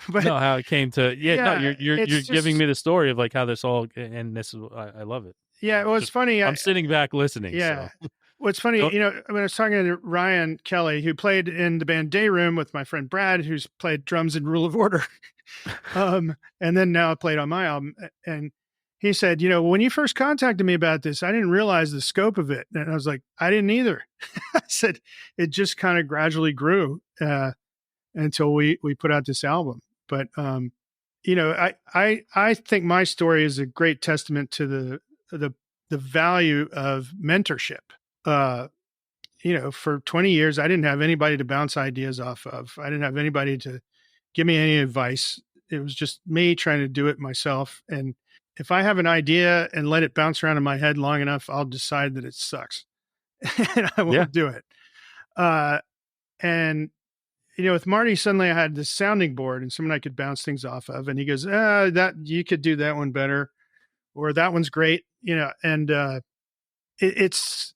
no, how it came to, you're giving me the story of like how this all, and this is, I love it. Yeah. Well, it's funny. I'm sitting back listening. Yeah. So. What's funny, when I was talking to Ryan Kelly, who played in the band Day Room with my friend Brad, who's played drums in Rule of Order. And then now played on my album. And he said, when you first contacted me about this, I didn't realize the scope of it. And I was like, I didn't either. I said, it just kind of gradually grew until we put out this album. But, I think my story is a great testament to the value of mentorship. For 20 years, I didn't have anybody to bounce ideas off of. I didn't have anybody to give me any advice. It was just me trying to do it myself. And if I have an idea and let it bounce around in my head long enough, I'll decide that it sucks and I won't do it. And, with Marty, suddenly I had this sounding board and someone I could bounce things off of. And he goes, that you could do that one better, or that one's great, and it's,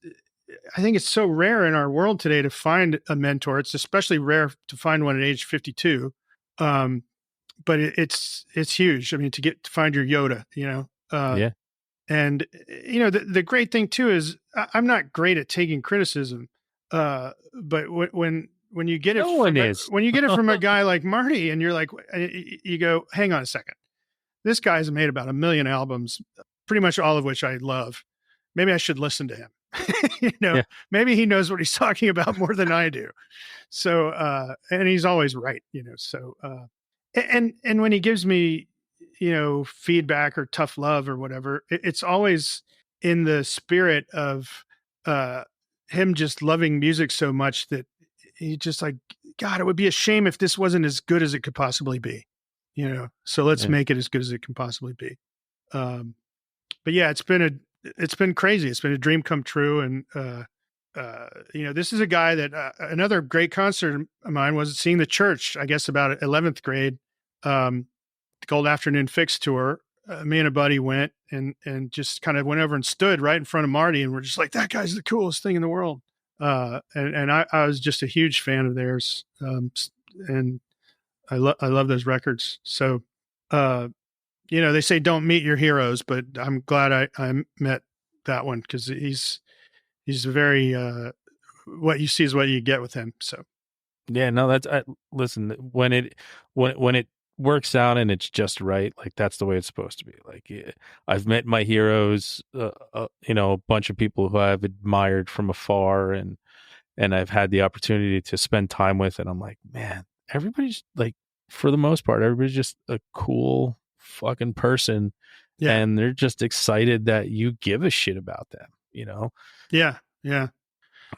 I think it's so rare in our world today to find a mentor. It's especially rare to find one at age 52. But it's huge. I mean, to find your Yoda, and the great thing too is I'm not great at taking criticism. But when you get it, when you get it from a guy like Marty, and you're like, you go, hang on a second, this guy's made about 1 million albums, pretty much all of which I love. Maybe I should listen to him. Maybe he knows what he's talking about more than I do. So, and he's always right, so, and when he gives me, feedback or tough love or whatever, it's always in the spirit of, him just loving music so much that he just like, God, it would be a shame if this wasn't as good as it could possibly be, so let's make it as good as it can possibly be. But yeah, it's been crazy. It's been a dream come true. And, this is a guy that, another great concert of mine was seeing the Church, I guess about 11th grade, the Gold Afternoon Fix tour. Me and a buddy went and just kind of went over and stood right in front of Marty. And we're just like, that guy's the coolest thing in the world. And I was just a huge fan of theirs. And I love those records. So, they say don't meet your heroes, but I'm glad I met that one, because he's very, what you see is what you get with him. So, yeah, no, listen, when it works out and it's just right, like that's the way it's supposed to be. Like, I've met my heroes, a bunch of people who I've admired from afar, and I've had the opportunity to spend time with, and I'm like, man, everybody's like, for the most part, everybody's just a cool fucking person. Yeah. And they're just excited that you give a shit about them, Yeah.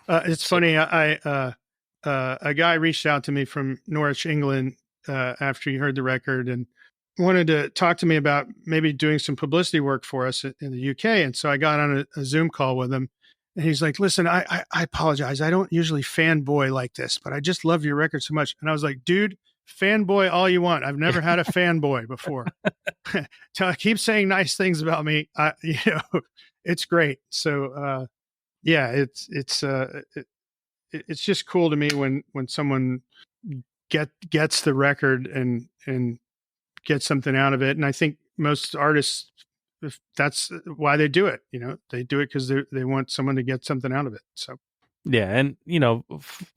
It's funny. A guy reached out to me from Norwich, England, after he heard the record, and wanted to talk to me about maybe doing some publicity work for us in the UK. And so I got on a Zoom call with him, and he's like, listen, I apologize. I don't usually fanboy like this, but I just love your record so much. And I was like, dude, fanboy all you want. I've never had a fanboy before. Keep saying nice things about me. It's great. So, yeah, it's just cool to me when someone gets the record and gets something out of it. And I think most artists, if that's why they do it, they do it because they want someone to get something out of it. So. Yeah. And,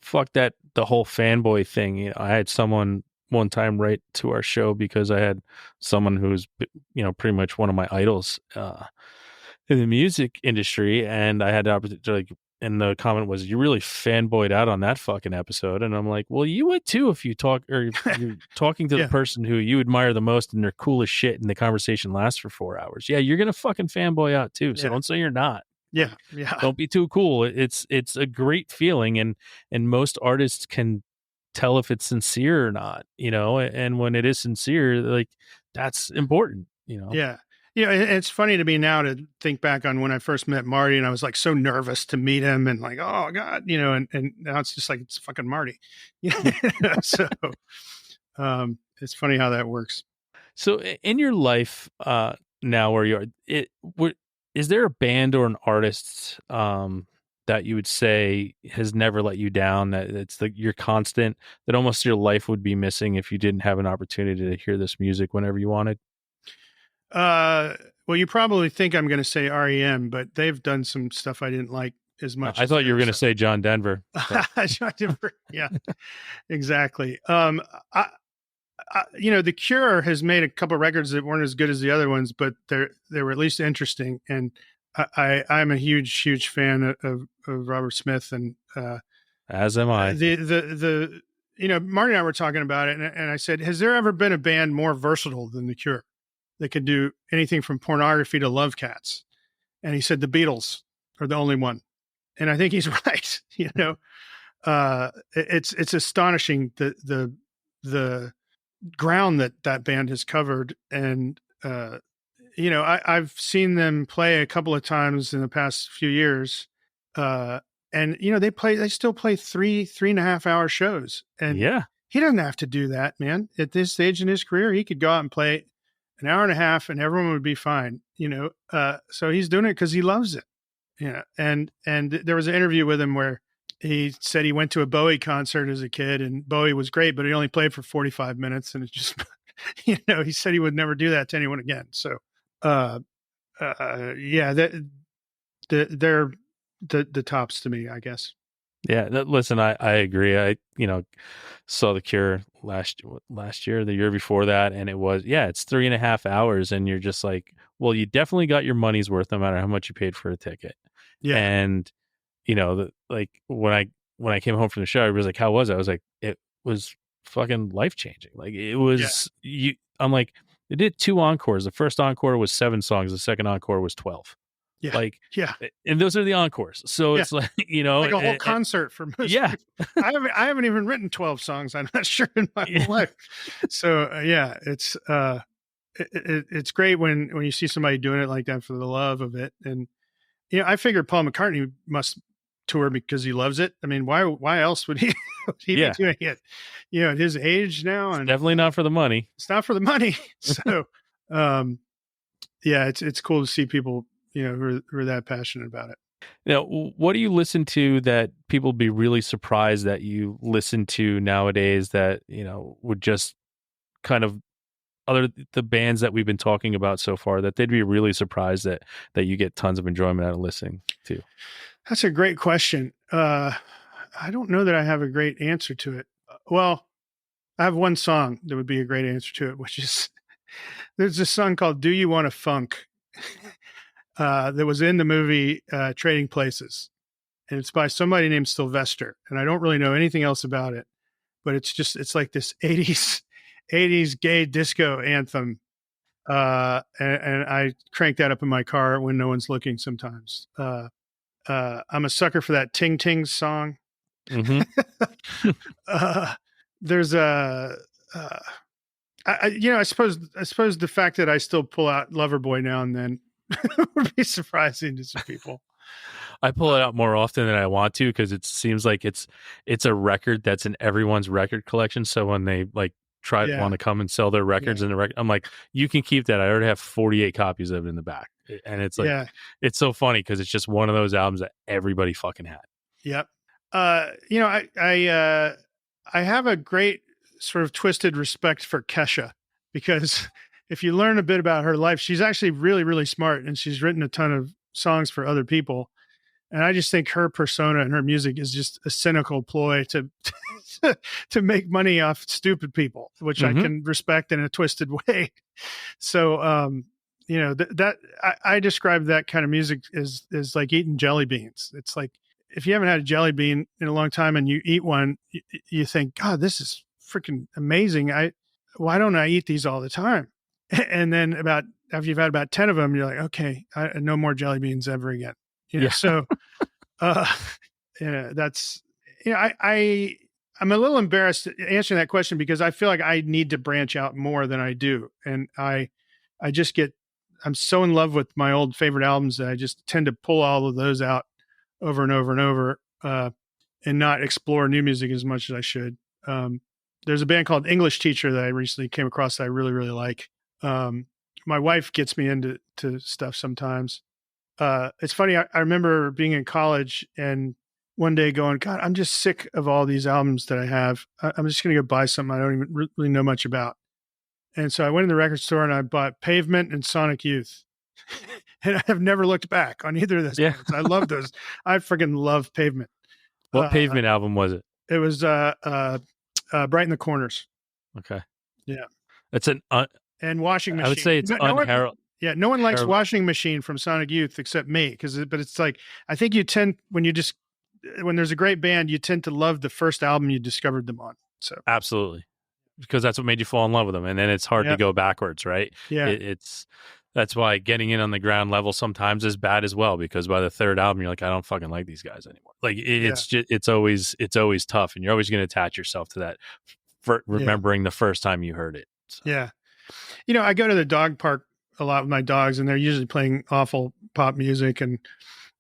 fuck that, the whole fanboy thing. I had someone one time write to our show because I had someone who's, pretty much one of my idols in the music industry. And I had the opportunity to, like, and the comment was, you really fanboyed out on that fucking episode. And I'm like, well, you would too if you talk, or if you're talking to the person who you admire the most and they're cool as shit and the conversation lasts for 4 hours. Yeah, you're going to fucking fanboy out too. So don't say you're not. Yeah. Don't be too cool. It's a great feeling, and most artists can tell if it's sincere or not, and when it is sincere, like, that's important, Yeah. It's funny to me now to think back on when I first met Marty, and I was like so nervous to meet him, and like, oh God, and now it's just like, it's fucking Marty. So it's funny how that works. So in your life now where you are, is there a band or an artist that you would say has never let you down, that it's you're constant, that almost your life would be missing if you didn't have an opportunity to hear this music whenever you wanted? Well, you probably think I'm going to say REM, but they've done some stuff I didn't like as much. I thought you were going to say John Denver. John Denver. Yeah, exactly. The Cure has made a couple of records that weren't as good as the other ones, but they were at least interesting. And I'm a huge fan of Robert Smith, and as am I. Marty and I were talking about it, and I said, has there ever been a band more versatile than the Cure that could do anything from pornography to Love Cats? And he said the Beatles are the only one, and I think he's right. It's astonishing the ground that band has covered, and I've seen them play a couple of times in the past few years, and they still play 3.5 hour shows, and yeah, he doesn't have to do that, man. At this stage in his career, he could go out and play an hour and a half, and everyone would be fine. So he's doing it because he loves it. And there was an interview with him where he said he went to a Bowie concert as a kid, and Bowie was great, but he only played for 45 minutes. And it just, he said he would never do that to anyone again. So, they're the tops to me, I guess. Yeah. Listen, I agree. I, saw the Cure last year, the year before that. And it's 3.5 hours. And you're just like, well, you definitely got your money's worth no matter how much you paid for a ticket. Yeah. And, when I came home from the show, I was like, how was it? I was like, it was fucking life changing. Like it was, I'm like, they did 2 encores. The first encore was 7 songs. The second encore was 12. Yeah. And those are the encores. So it's like, like a whole concert for most people. I haven't even written 12 songs. I'm not sure in my life. So it's great when you see somebody doing it like that for the love of it. And, I figured Paul McCartney must tour because he loves it. I mean, why else would he be doing it? At his age now, and definitely not for the money. It's not for the money. So, it's cool to see people, who are that passionate about it. Now, what do you listen to that people be really surprised that you listen to nowadays that, would just kind of the bands that we've been talking about so far that they'd be really surprised that you get tons of enjoyment out of listening to? That's a great question. I don't know that I have a great answer to it. Well, I have one song that would be a great answer to it, which is there's a song called "Do You Want to Funk" that was in the movie Trading Places, and it's by somebody named Sylvester, and I don't really know anything else about it, but it's like this 80s gay disco anthem, and I crank that up in my car when no one's looking sometimes. I'm a sucker for that Ting Ting song. Mm-hmm. There's I suppose the fact that I still pull out Loverboy now and then would be surprising to some people. I pull it out more often than I want to because it seems like it's a record that's in everyone's record collection. So when they want to come and sell their records in the record, I'm like, you can keep that. I already have 48 copies of it in the back. And it's like, it's so funny because it's just one of those albums that everybody fucking had. Yep. I have a great sort of twisted respect for Kesha, because if you learn a bit about her life, she's actually really, really smart, and she's written a ton of songs for other people. And I just think her persona and her music is just a cynical ploy to make money off stupid people, which I can respect in a twisted way. So, I describe that kind of music as like eating jelly beans. It's like, if you haven't had a jelly bean in a long time and you eat one, you think, God, this is freaking amazing. Why don't I eat these all the time? And then after you've had about 10 of them, you're like, okay, no more jelly beans ever again. So, that's, I'm a little embarrassed answering that question because I feel like I need to branch out more than I do. And I'm so in love with my old favorite albums that I just tend to pull all of those out over and over and over, and not explore new music as much as I should. There's a band called English Teacher that I recently came across that I really, really like. My wife gets me into stuff sometimes. It's funny. I remember being in college and one day going, God, I'm just sick of all these albums that I have. I'm just going to go buy something I don't even really know much about. And so I went in the record store and I bought Pavement and Sonic Youth. And I have never looked back on either of those. Yeah. I love those. I freaking love Pavement. What Pavement album was it? It was Brighten the Corners. Okay. Yeah. It's And Washing I would Machine. say it's unheralded. Yeah, no one likes Washing Machine from Sonic Youth except me, but it's like I think you tend when there's a great band, you tend to love the first album you discovered them on. So Absolutely, because that's what made you fall in love with them, and then it's hard to go backwards, right? Yeah, That's why getting in on the ground level sometimes is bad as well, because by the third album you're like, I don't fucking like these guys anymore. Like it's always tough, and you're always going to attach yourself to that for remembering the first time you heard it. So. Yeah. I go to the dog park a lot with my dogs, and they're usually playing awful pop music, and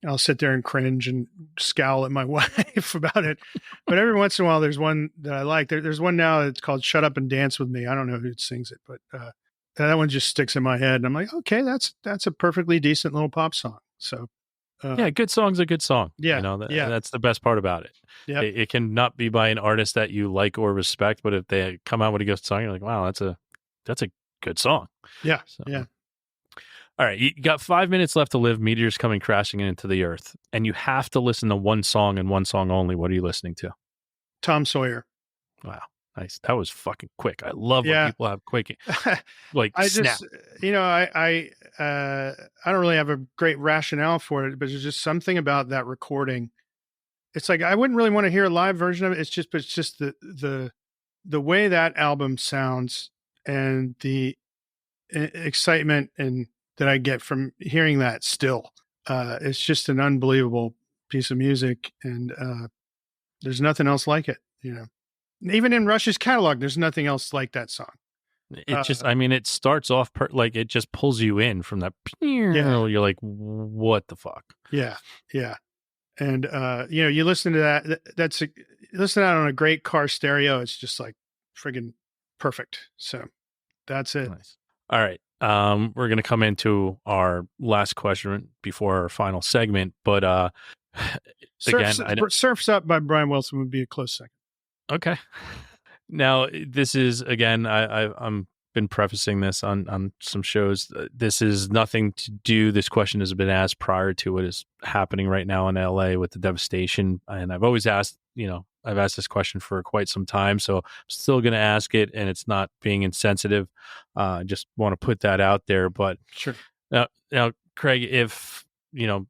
I'll sit there and cringe and scowl at my wife about it. But every once in a while, there's one that I like. There's one now that's called "Shut Up and Dance with Me." I don't know who sings it, but that one just sticks in my head, and I'm like, okay, that's a perfectly decent little pop song. So. Yeah, good song's a good song. Yeah, that's the best part about it. Yeah, it can not be by an artist that you like or respect, but if they come out with a good song, you're like, wow, that's a good song. Yeah, so. Yeah. All right, you got 5 minutes left to live. Meteors coming crashing into the earth, and you have to listen to one song and one song only. What are you listening to? Tom Sawyer. Wow, nice. That was fucking quick. I love when people have quick, like I snap. just, I don't really have a great rationale for it, but there's just something about that recording. It's like I wouldn't really want to hear a live version of it. It's just the way that album sounds and the excitement and that I get from hearing that still. It's just an unbelievable piece of music, and there's nothing else like it. Even in Rush's catalog, there's nothing else like that song. It just, it starts off like it just pulls you in from that. You're like, what the fuck? Yeah, yeah. And you listen to that. Listen to that on a great car stereo. It's just like friggin' perfect. So that's it. Nice. All right. We're gonna come into our last question before our final segment, but Surf's Up by Brian Wilson would be a close second. Okay. Now, this is, again, I'm been prefacing this on some shows. This is nothing to do. This question has been asked prior to what is happening right now in LA with the devastation. And I've always asked, I've asked this question for quite some time. So I'm still going to ask it, and it's not being insensitive. I just want to put that out there. But sure. Now, Craig, if, in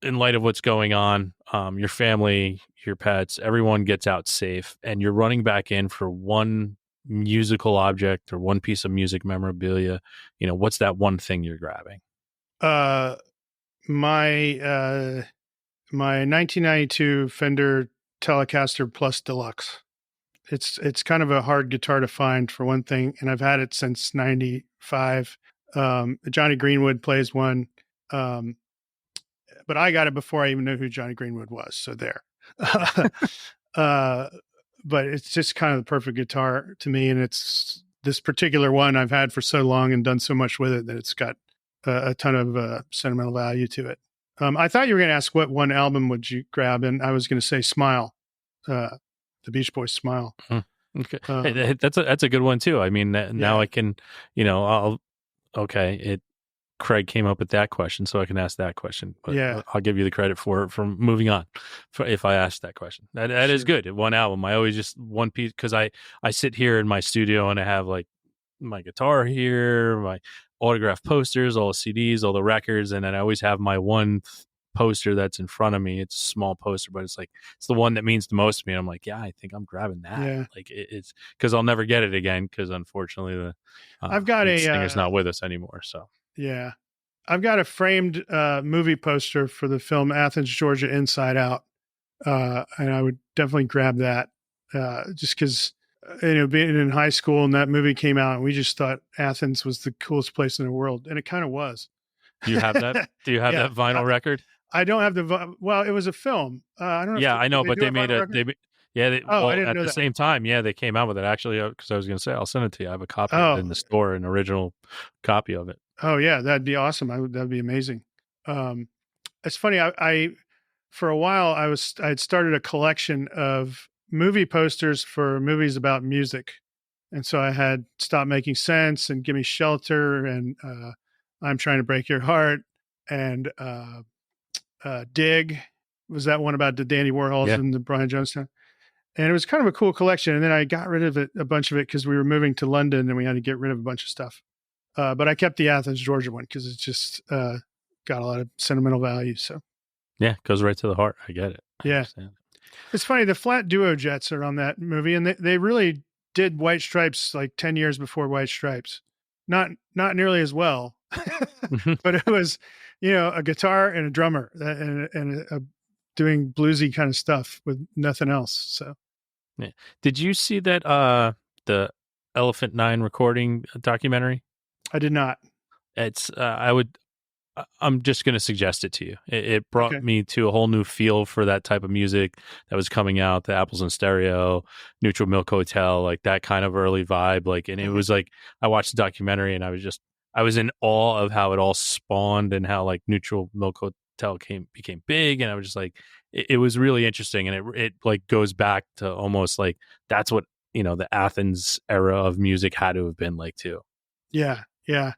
light of what's going on, your family, your pets, everyone gets out safe, and you're running back in for one musical object or one piece of music memorabilia, what's that one thing you're grabbing? My 1992 Fender Telecaster Plus Deluxe. It's kind of a hard guitar to find, for one thing, and I've had it since '95. Johnny Greenwood plays one. But I got it before I even knew who Johnny Greenwood was. So there. But it's just kind of the perfect guitar to me. And it's this particular one I've had for so long and done so much with it that it's got a ton of sentimental value to it. I thought you were going to ask what one album would you grab, and I was going to say Smile, the Beach Boys' Smile. Okay. Hey, that's a good one too. Now I can, Craig came up with that question, so I can ask that question. But I'll give you the credit for moving on. If I asked that question, that sure. Is good. One album. I always just one piece, because I sit here in my studio and I have like my guitar here, my autographed posters, all the CDs, all the records, and then I always have my one poster that's in front of me. It's a small poster, but it's the one that means the most to me. And I'm like, yeah, I think I'm grabbing that. Yeah. Like it's because I'll never get it again, because unfortunately the I've got a singer's not with us anymore. So yeah, I've got a framed movie poster for the film Athens, Georgia, Inside Out, and I would definitely grab that just because being in high school and that movie came out, and we just thought Athens was the coolest place in the world, and it kind of was. Do you have that? Do you have that vinyl record? I don't have well, it was a film. I don't know. Yeah, I know, but they made a. I didn't know at the same time. Yeah, they came out with it actually, because I was going to say I'll send it to you. I have a copy of it in the store, an original copy of it. Oh yeah, that'd be awesome. That'd be amazing. It's funny. I for a while I had started a collection of movie posters for movies about music, and so I had Stop Making Sense and Gimme Shelter and I'm Trying to Break Your Heart and Dig. Was that one about the Dandy Warhols and the Brian Jonestown? And it was kind of a cool collection. And then I got rid of it, a bunch of it, because we were moving to London and we had to get rid of a bunch of stuff. But I kept the Athens, Georgia one because it's just got a lot of sentimental value. So Yeah, goes right to the heart. I get it. I understand. It's funny. The flat duo jets are on that movie, and they really did White Stripes like 10 years before White Stripes. Not nearly as well, but it was, a guitar and a drummer and doing bluesy kind of stuff with nothing else. So, yeah. Did you see that the Elephant 9 recording documentary? I did not. It's I'm just going to suggest it to you. It brought me to a whole new feel for that type of music that was coming out, the Apples in Stereo, Neutral Milk Hotel, like that kind of early vibe. Like, and it was like, I watched the documentary and I was in awe of how it all spawned and how like Neutral Milk Hotel became big. And I was just like, it was really interesting. And it like goes back to almost like, that's what, the Athens era of music had to have been like too. Yeah. Yeah.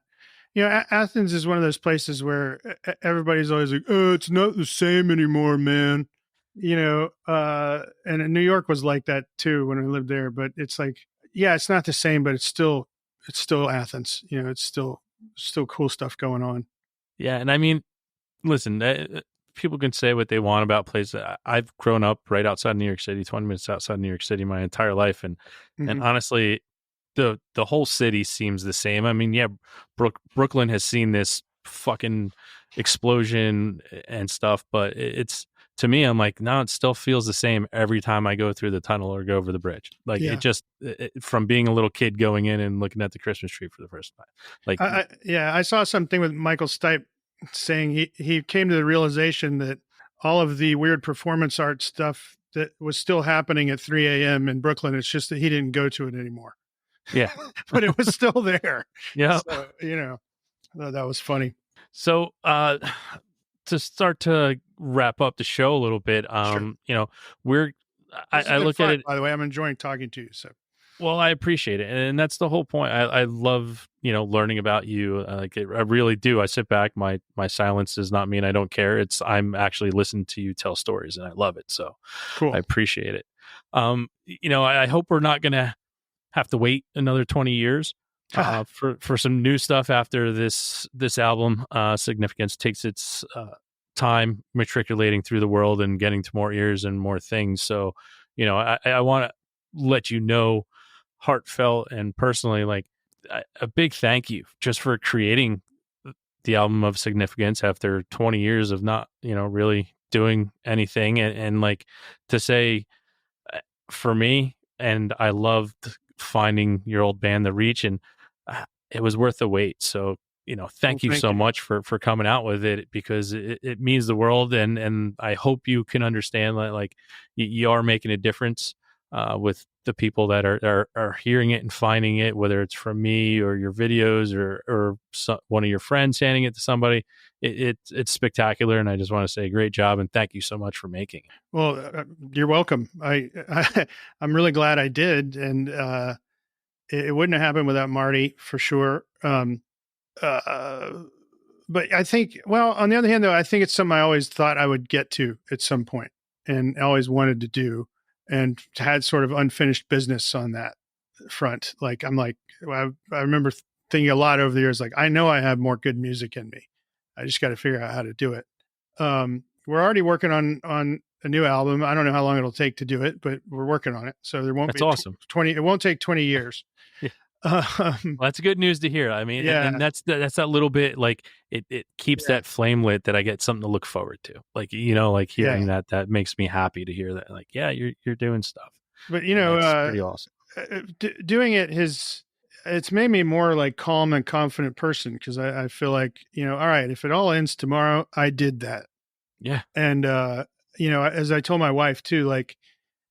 Athens is one of those places where everybody's always like, "Oh, it's not the same anymore, man." And New York was like that too when I lived there. But it's like, yeah, it's not the same, but it's still Athens. It's still cool stuff going on. Yeah, and I mean, listen, people can say what they want about places. I've grown up right outside New York City, 20 minutes outside New York City, my entire life, and honestly, the whole city seems the same. I mean, yeah, Brooklyn has seen this fucking explosion and stuff, but it's, to me, I'm like, no, it still feels the same every time I go through the tunnel or go over the bridge. Like from being a little kid going in and looking at the Christmas tree for the first time. Like, I saw something with Michael Stipe saying he came to the realization that all of the weird performance art stuff that was still happening at 3 a.m. in Brooklyn, it's just that he didn't go to it anymore. Yeah. But it was still there. Yeah. So, that was funny. So, to start to wrap up the show a little bit, Sure. I look at it, by the way, I'm enjoying talking to you. So, well, I appreciate it. And that's the whole point. I love, learning about you. I really do. I sit back, my silence does not mean I don't care. I'm actually listening to you tell stories and I love it. So cool. I appreciate it. I hope we're not going to have to wait another 20 years for some new stuff after this album. Significance takes its time matriculating through the world and getting to more ears and more things. So, I want to let you know, heartfelt and personally, like a big thank you just for creating the album of Significance after 20 years of not, really doing anything. And like to say, for me, and I loved finding your old band, The Reach, and it was worth the wait. So, thank you so much for coming out with it, because it means the world. And I hope you can understand that, like, you are making a difference with the people that are hearing it and finding it, whether it's from me or your videos or one of your friends handing it to somebody. It's spectacular. And I just want to say great job and thank you so much for making it. Well, you're welcome. I'm really glad I did. And it wouldn't have happened without Marty, for sure. But I think, well, on the other hand, though, I think it's something I always thought I would get to at some point and always wanted to do, and had sort of unfinished business on that front. Like, I remember thinking a lot over the years, like, I know I have more good music in me. I just got to figure out how to do it. We're already working on a new album. I don't know how long it'll take to do it, but we're working on it. So there won't That's be awesome. 20. It won't take 20 years. Yeah. Well, that's good news to hear. I mean, yeah. And that's that little bit, like it keeps that flame lit, that I get something to look forward to. Like, like hearing that makes me happy to hear that. Like, yeah, you're doing stuff. But that's pretty awesome. Doing it it's made me more like calm and confident person, because I feel like, all right, if it all ends tomorrow, I did that. Yeah. And as I told my wife too, like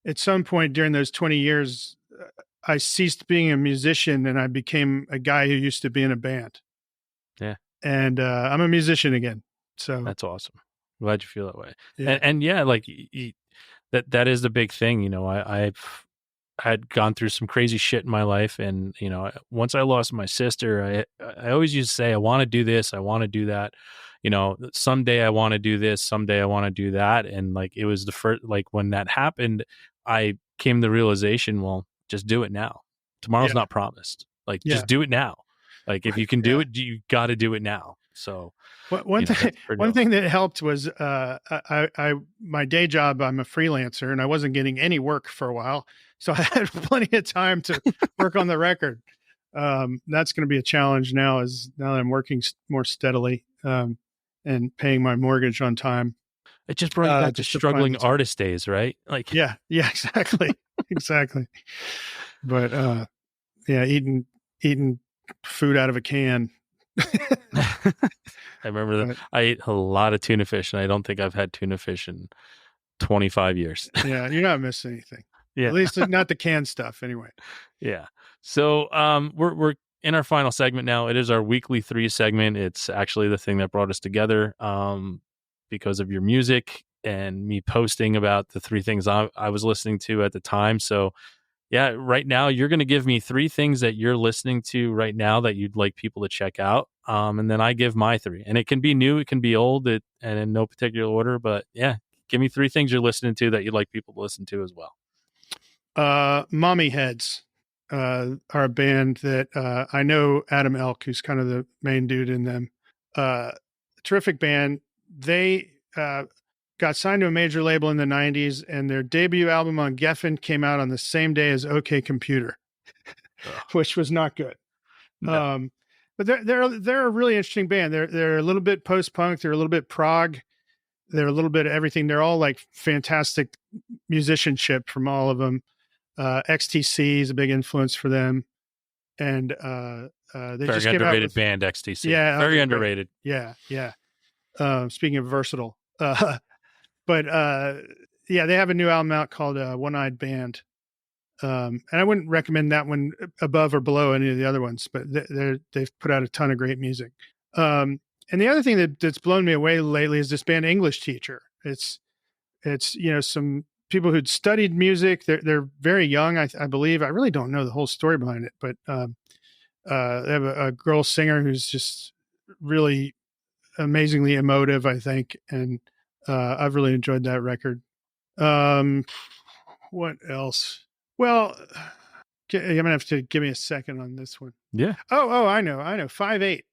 at some point during those 20 years, I ceased being a musician and I became a guy who used to be in a band. Yeah. And I'm a musician again. So that's awesome. Glad you feel that way. Yeah. And yeah, like that is the big thing. I've had gone through some crazy shit in my life. And, once I lost my sister, I always used to say, I want to do this. I want to do that. Someday I want to do this. Someday I want to do that. And like, it was the first, like when that happened, I came the realization, well, just do it now. Tomorrow's not promised. Like, just do it now. Like, if you can do it, you got to do it now. So one thing that helped was my day job, I'm a freelancer, and I wasn't getting any work for a while. So I had plenty of time to work on the record. That's going to be a challenge now that I'm working more steadily and paying my mortgage on time. It just brought back to struggling artist days, right? Like, yeah, exactly. Exactly. But eating food out of a can. I remember that I ate a lot of tuna fish, and I don't think I've had tuna fish in 25 years. Yeah, you're not missing anything. Yeah. At least not the canned stuff anyway. Yeah. So we're in our final segment now. It is our weekly 3 segment. It's actually the thing that brought us together because of your music and me posting about the 3 things I was listening to at the time. So yeah, right now you're going to give me 3 things that you're listening to right now that you'd like people to check out. And then I give my 3. And it can be new, it can be old, and in no particular order. But yeah, give me 3 things you're listening to that you'd like people to listen to as well. Mommy Heads are a band that I know Adam Elk, who's kind of the main dude in them. Terrific band. They got signed to a major label in the 90s, and their debut album on Geffen came out on the same day as OK Computer, which was not good. No. But they're a really interesting band. They're a little bit post-punk. They're a little bit prog. They're a little bit of everything. They're all like fantastic musicianship from all of them. XTC is a big influence for them. And they very just underrated band, XTC. Yeah. Very underrated. Yeah. Yeah. Speaking of versatile. But they have a new album out called One-Eyed Band. And I wouldn't recommend that one above or below any of the other ones, but they've put out a ton of great music. And the other thing that's blown me away lately is this band English Teacher. It's some people who'd studied music. They're very young, I believe. I really don't know the whole story behind it, but they have a girl singer who's just really amazingly emotive, I think, and I've really enjoyed that record. What else? Well, I'm gonna have to give me a second on this one. Yeah. Oh, I know. 5/8.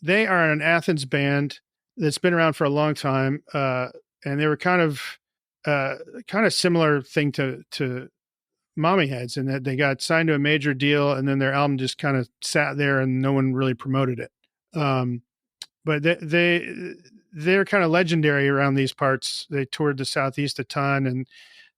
They are an Athens band that's been around for a long time, and they were kind of similar thing to Mommy Heads in that they got signed to a major deal, and then their album just kind of sat there, and no one really promoted it. But they're kind of legendary around these parts. They toured the Southeast a ton, and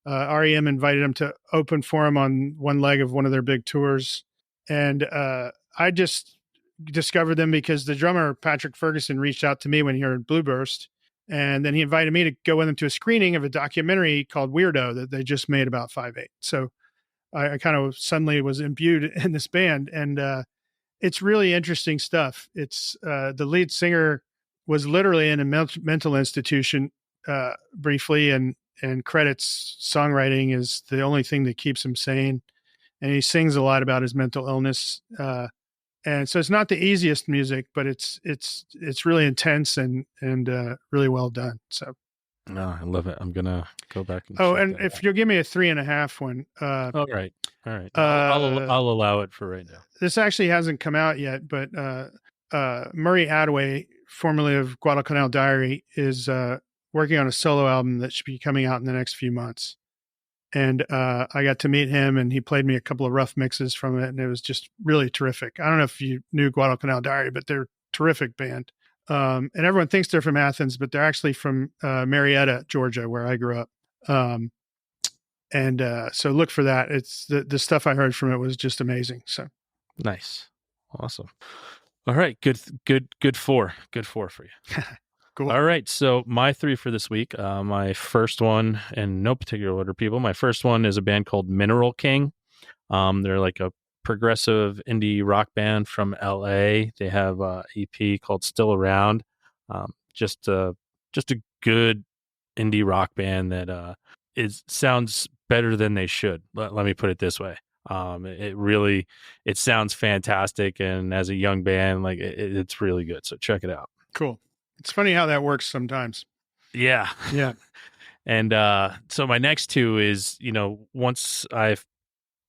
REM invited them to open for them on one leg of one of their big tours. And I just discovered them because the drummer, Patrick Ferguson, reached out to me when he heard BLUEBURST. And then he invited me to go with him to a screening of a documentary called Weirdo that they just made about 5/8. So I kind of suddenly was imbued in this band. And it's really interesting stuff. It's the lead singer was literally in a mental institution briefly, and credits songwriting is the only thing that keeps him sane. And he sings a lot about his mental illness. And so it's not the easiest music, but it's really intense and really well done. So. No, I love it. I'm going to go back. And if you'll give me a 3.5 one. All right. I'll allow it for right now. This actually hasn't come out yet, but Murray Adaway, formerly of Guadalcanal Diary, is working on a solo album that should be coming out in the next few months. And I got to meet him, and he played me a couple of rough mixes from it, and it was just really terrific. I don't know if you knew Guadalcanal Diary, but they're a terrific band. And everyone thinks they're from Athens, but they're actually from Marietta, Georgia, where I grew up. So look for that. It's the stuff I heard from it was just amazing. So nice. Awesome. All right. Good 4 for you. Cool. All right. So my 3 for this week, my first one, in no particular order, people, my first one is a band called Mineral King. They're like a progressive indie rock band from LA. They have a EP called Still Around. Just a good indie rock band that sounds better than they should. Let me put it this way. It sounds fantastic, and as a young band, like it's really good. So check it out. Cool. It's funny how that works sometimes. Yeah. Yeah. And so my next two is, once I've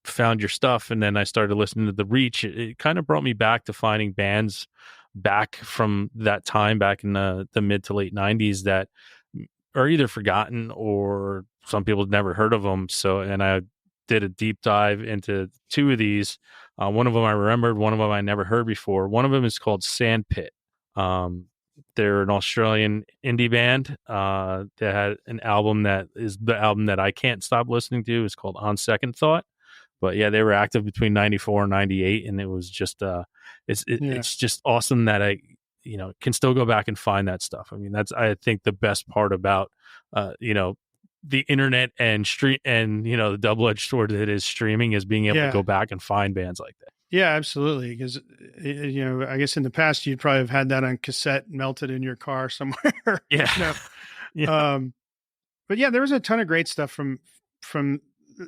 found your stuff and then I started listening to The Reach, it kind of brought me back to finding bands back from that time, back in the mid to late 90s, that are either forgotten or some people had never heard of them. So, and I did a deep dive into two of these. One of them I remembered, one of them I never heard before. One of them is called Sandpit. They're an Australian indie band that had an album that is the album that I can't stop listening to. It's called On Second Thought. But yeah, they were active between 94 and 98, and it was just it's just awesome that I can still go back and find that stuff. I mean, that's, I think, the best part about the internet and stream, and the double-edged sword that is streaming, is being able to go back and find bands like that. Yeah, absolutely. Because I guess in the past you'd probably have had that on cassette melted in your car somewhere. Yeah. Yeah. But yeah, there was a ton of great stuff from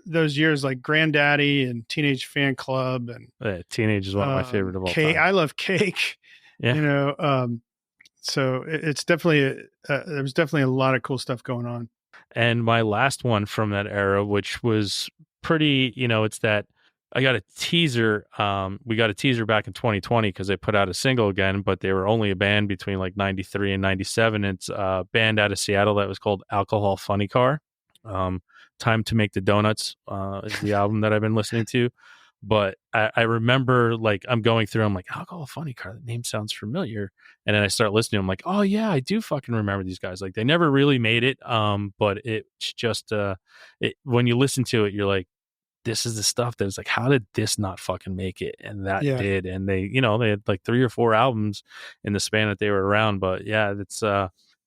those years, like Granddaddy and Teenage Fan Club, and Teenage is one of my favorite of all time. I love Cake. Yeah. So it's definitely there was definitely a lot of cool stuff going on. And my last one from that era, which was pretty, it's that I got a teaser. We got a teaser back in 2020 because they put out a single again, but they were only a band between like 93 and 97. It's a band out of Seattle that was called Alcohol Funny Car. Time to Make the Donuts is the album that I've been listening to. But I remember, like, I'm going through, I'm like, Alcohol Funny Car, the name sounds familiar. And then I start listening, I'm like, oh yeah, I do fucking remember these guys. Like, they never really made it. But it's just when you listen to it, you're like, this is the stuff that is like, how did this not fucking make it? And that did. And they, they had like 3 or 4 albums in the span that they were around. But yeah,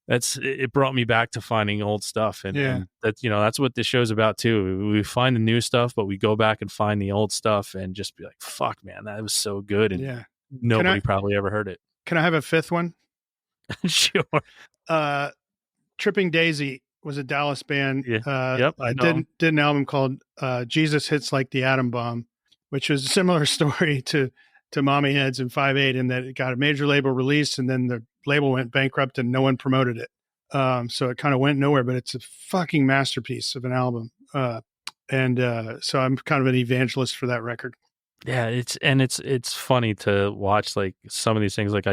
it brought me back to finding old stuff, and that's what this show's about too. We find the new stuff, but we go back and find the old stuff and just be like, fuck, man, that was so good. And nobody probably ever heard it. Can I have a fifth one? Sure. Tripping Daisy was a Dallas band. Yep, I know. Did an album called Jesus Hits Like the Atom Bomb, which was a similar story to Mommy Heads and 5/8, in that it got a major label release and then the label went bankrupt and no one promoted it. So it kind of went nowhere, but it's a fucking masterpiece of an album. So I'm kind of an evangelist for that record. Yeah, it's funny to watch, like, some of these things. Like,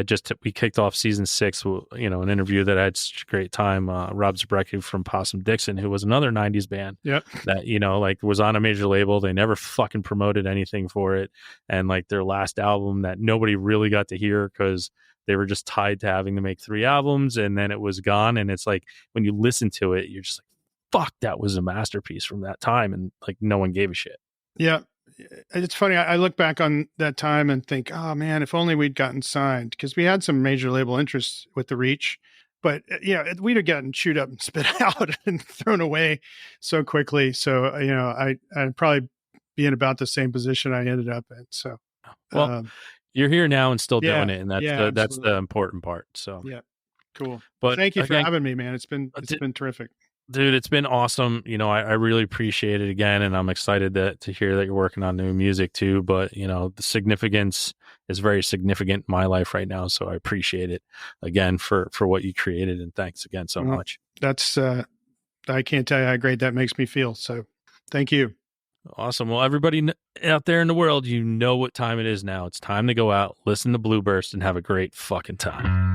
we kicked off season 6, an interview that I had such a great time. Rob Zabrecki from Possum Dixon, who was another 90s band that, was on a major label. They never fucking promoted anything for it. And like their last album that nobody really got to hear because they were just tied to having to make 3 albums, and then it was gone. And it's like, when you listen to it, you're just like, fuck, that was a masterpiece from that time. And like, no one gave a shit. Yeah. It's funny. I look back on that time and think, oh man, if only we'd gotten signed, because we had some major label interests with The Reach, but we'd have gotten chewed up and spit out and thrown away so quickly. So, I'd probably be in about the same position I ended up in. So, well, you're here now and still doing it. And that's the important part. So, yeah, cool. But thank you for having me, man. It's been terrific. Dude, it's been awesome. I really appreciate it again, and I'm excited to hear that you're working on new music too. But the significance is very significant in my life right now, so I appreciate it again for what you created, and thanks again so much. That's I can't tell you how great that makes me feel. So, thank you. Awesome. Well, everybody out there in the world, you know what time it is now. It's time to go out, listen to Blueburst, and have a great fucking time.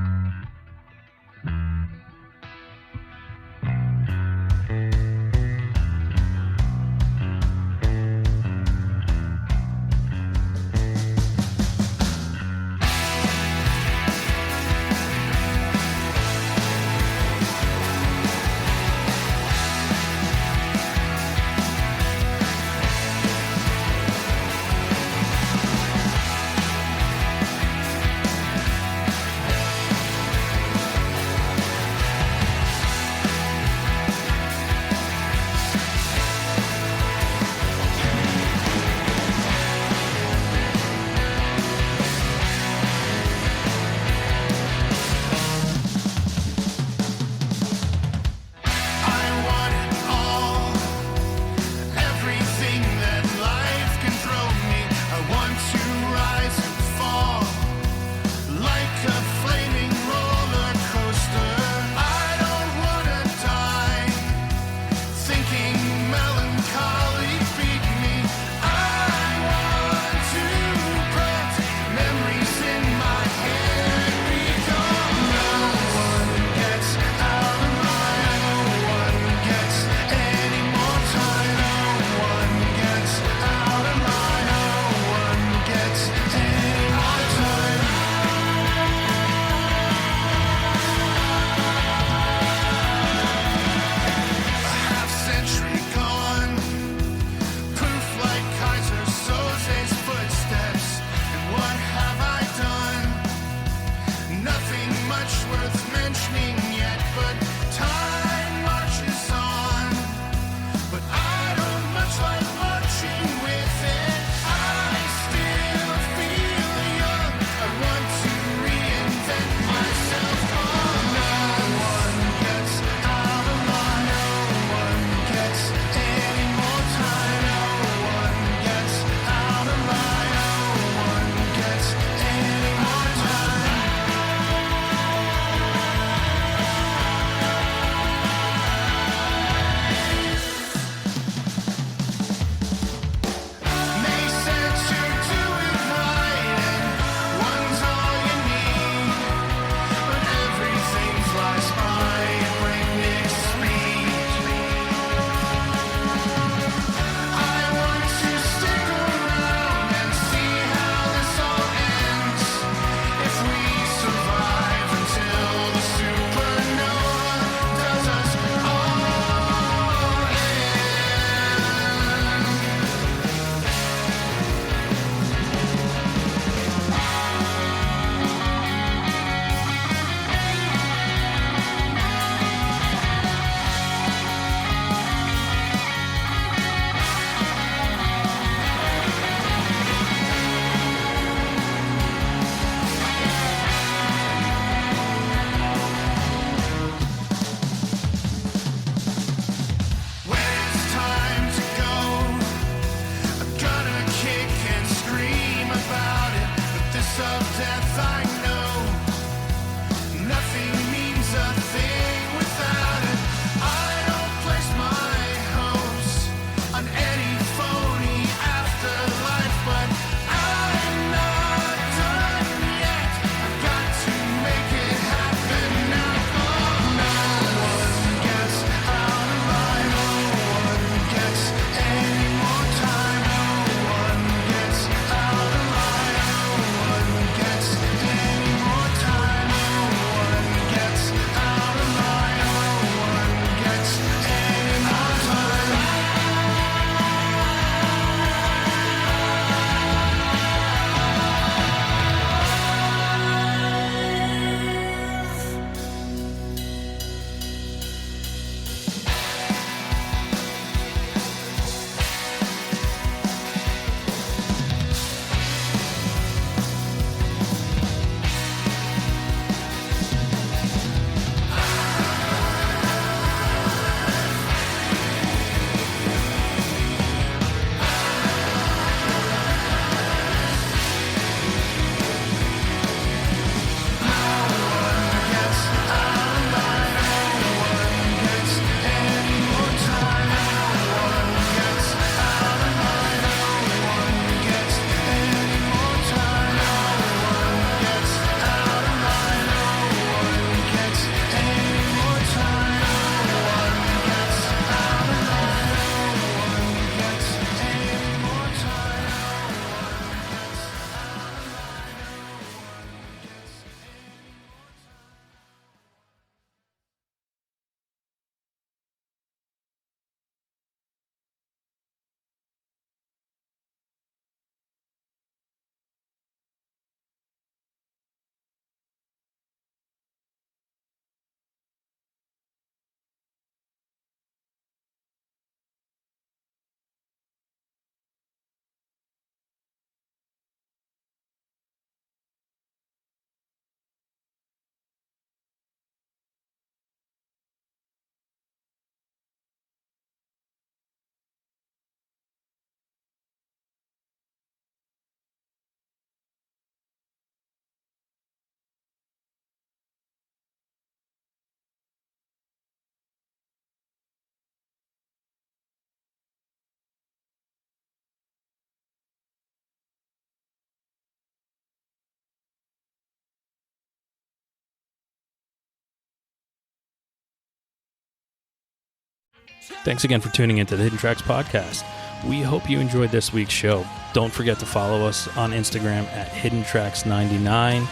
Thanks again for tuning into the Hidden Tracks podcast. We hope you enjoyed this week's show. Don't forget to follow us on Instagram at HiddenTracks99.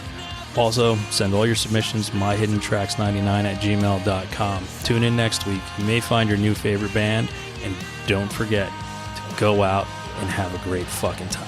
Also, send all your submissions myhiddentracks99@gmail.com. Tune in next week. You may find your new favorite band, and don't forget to go out and have a great fucking time.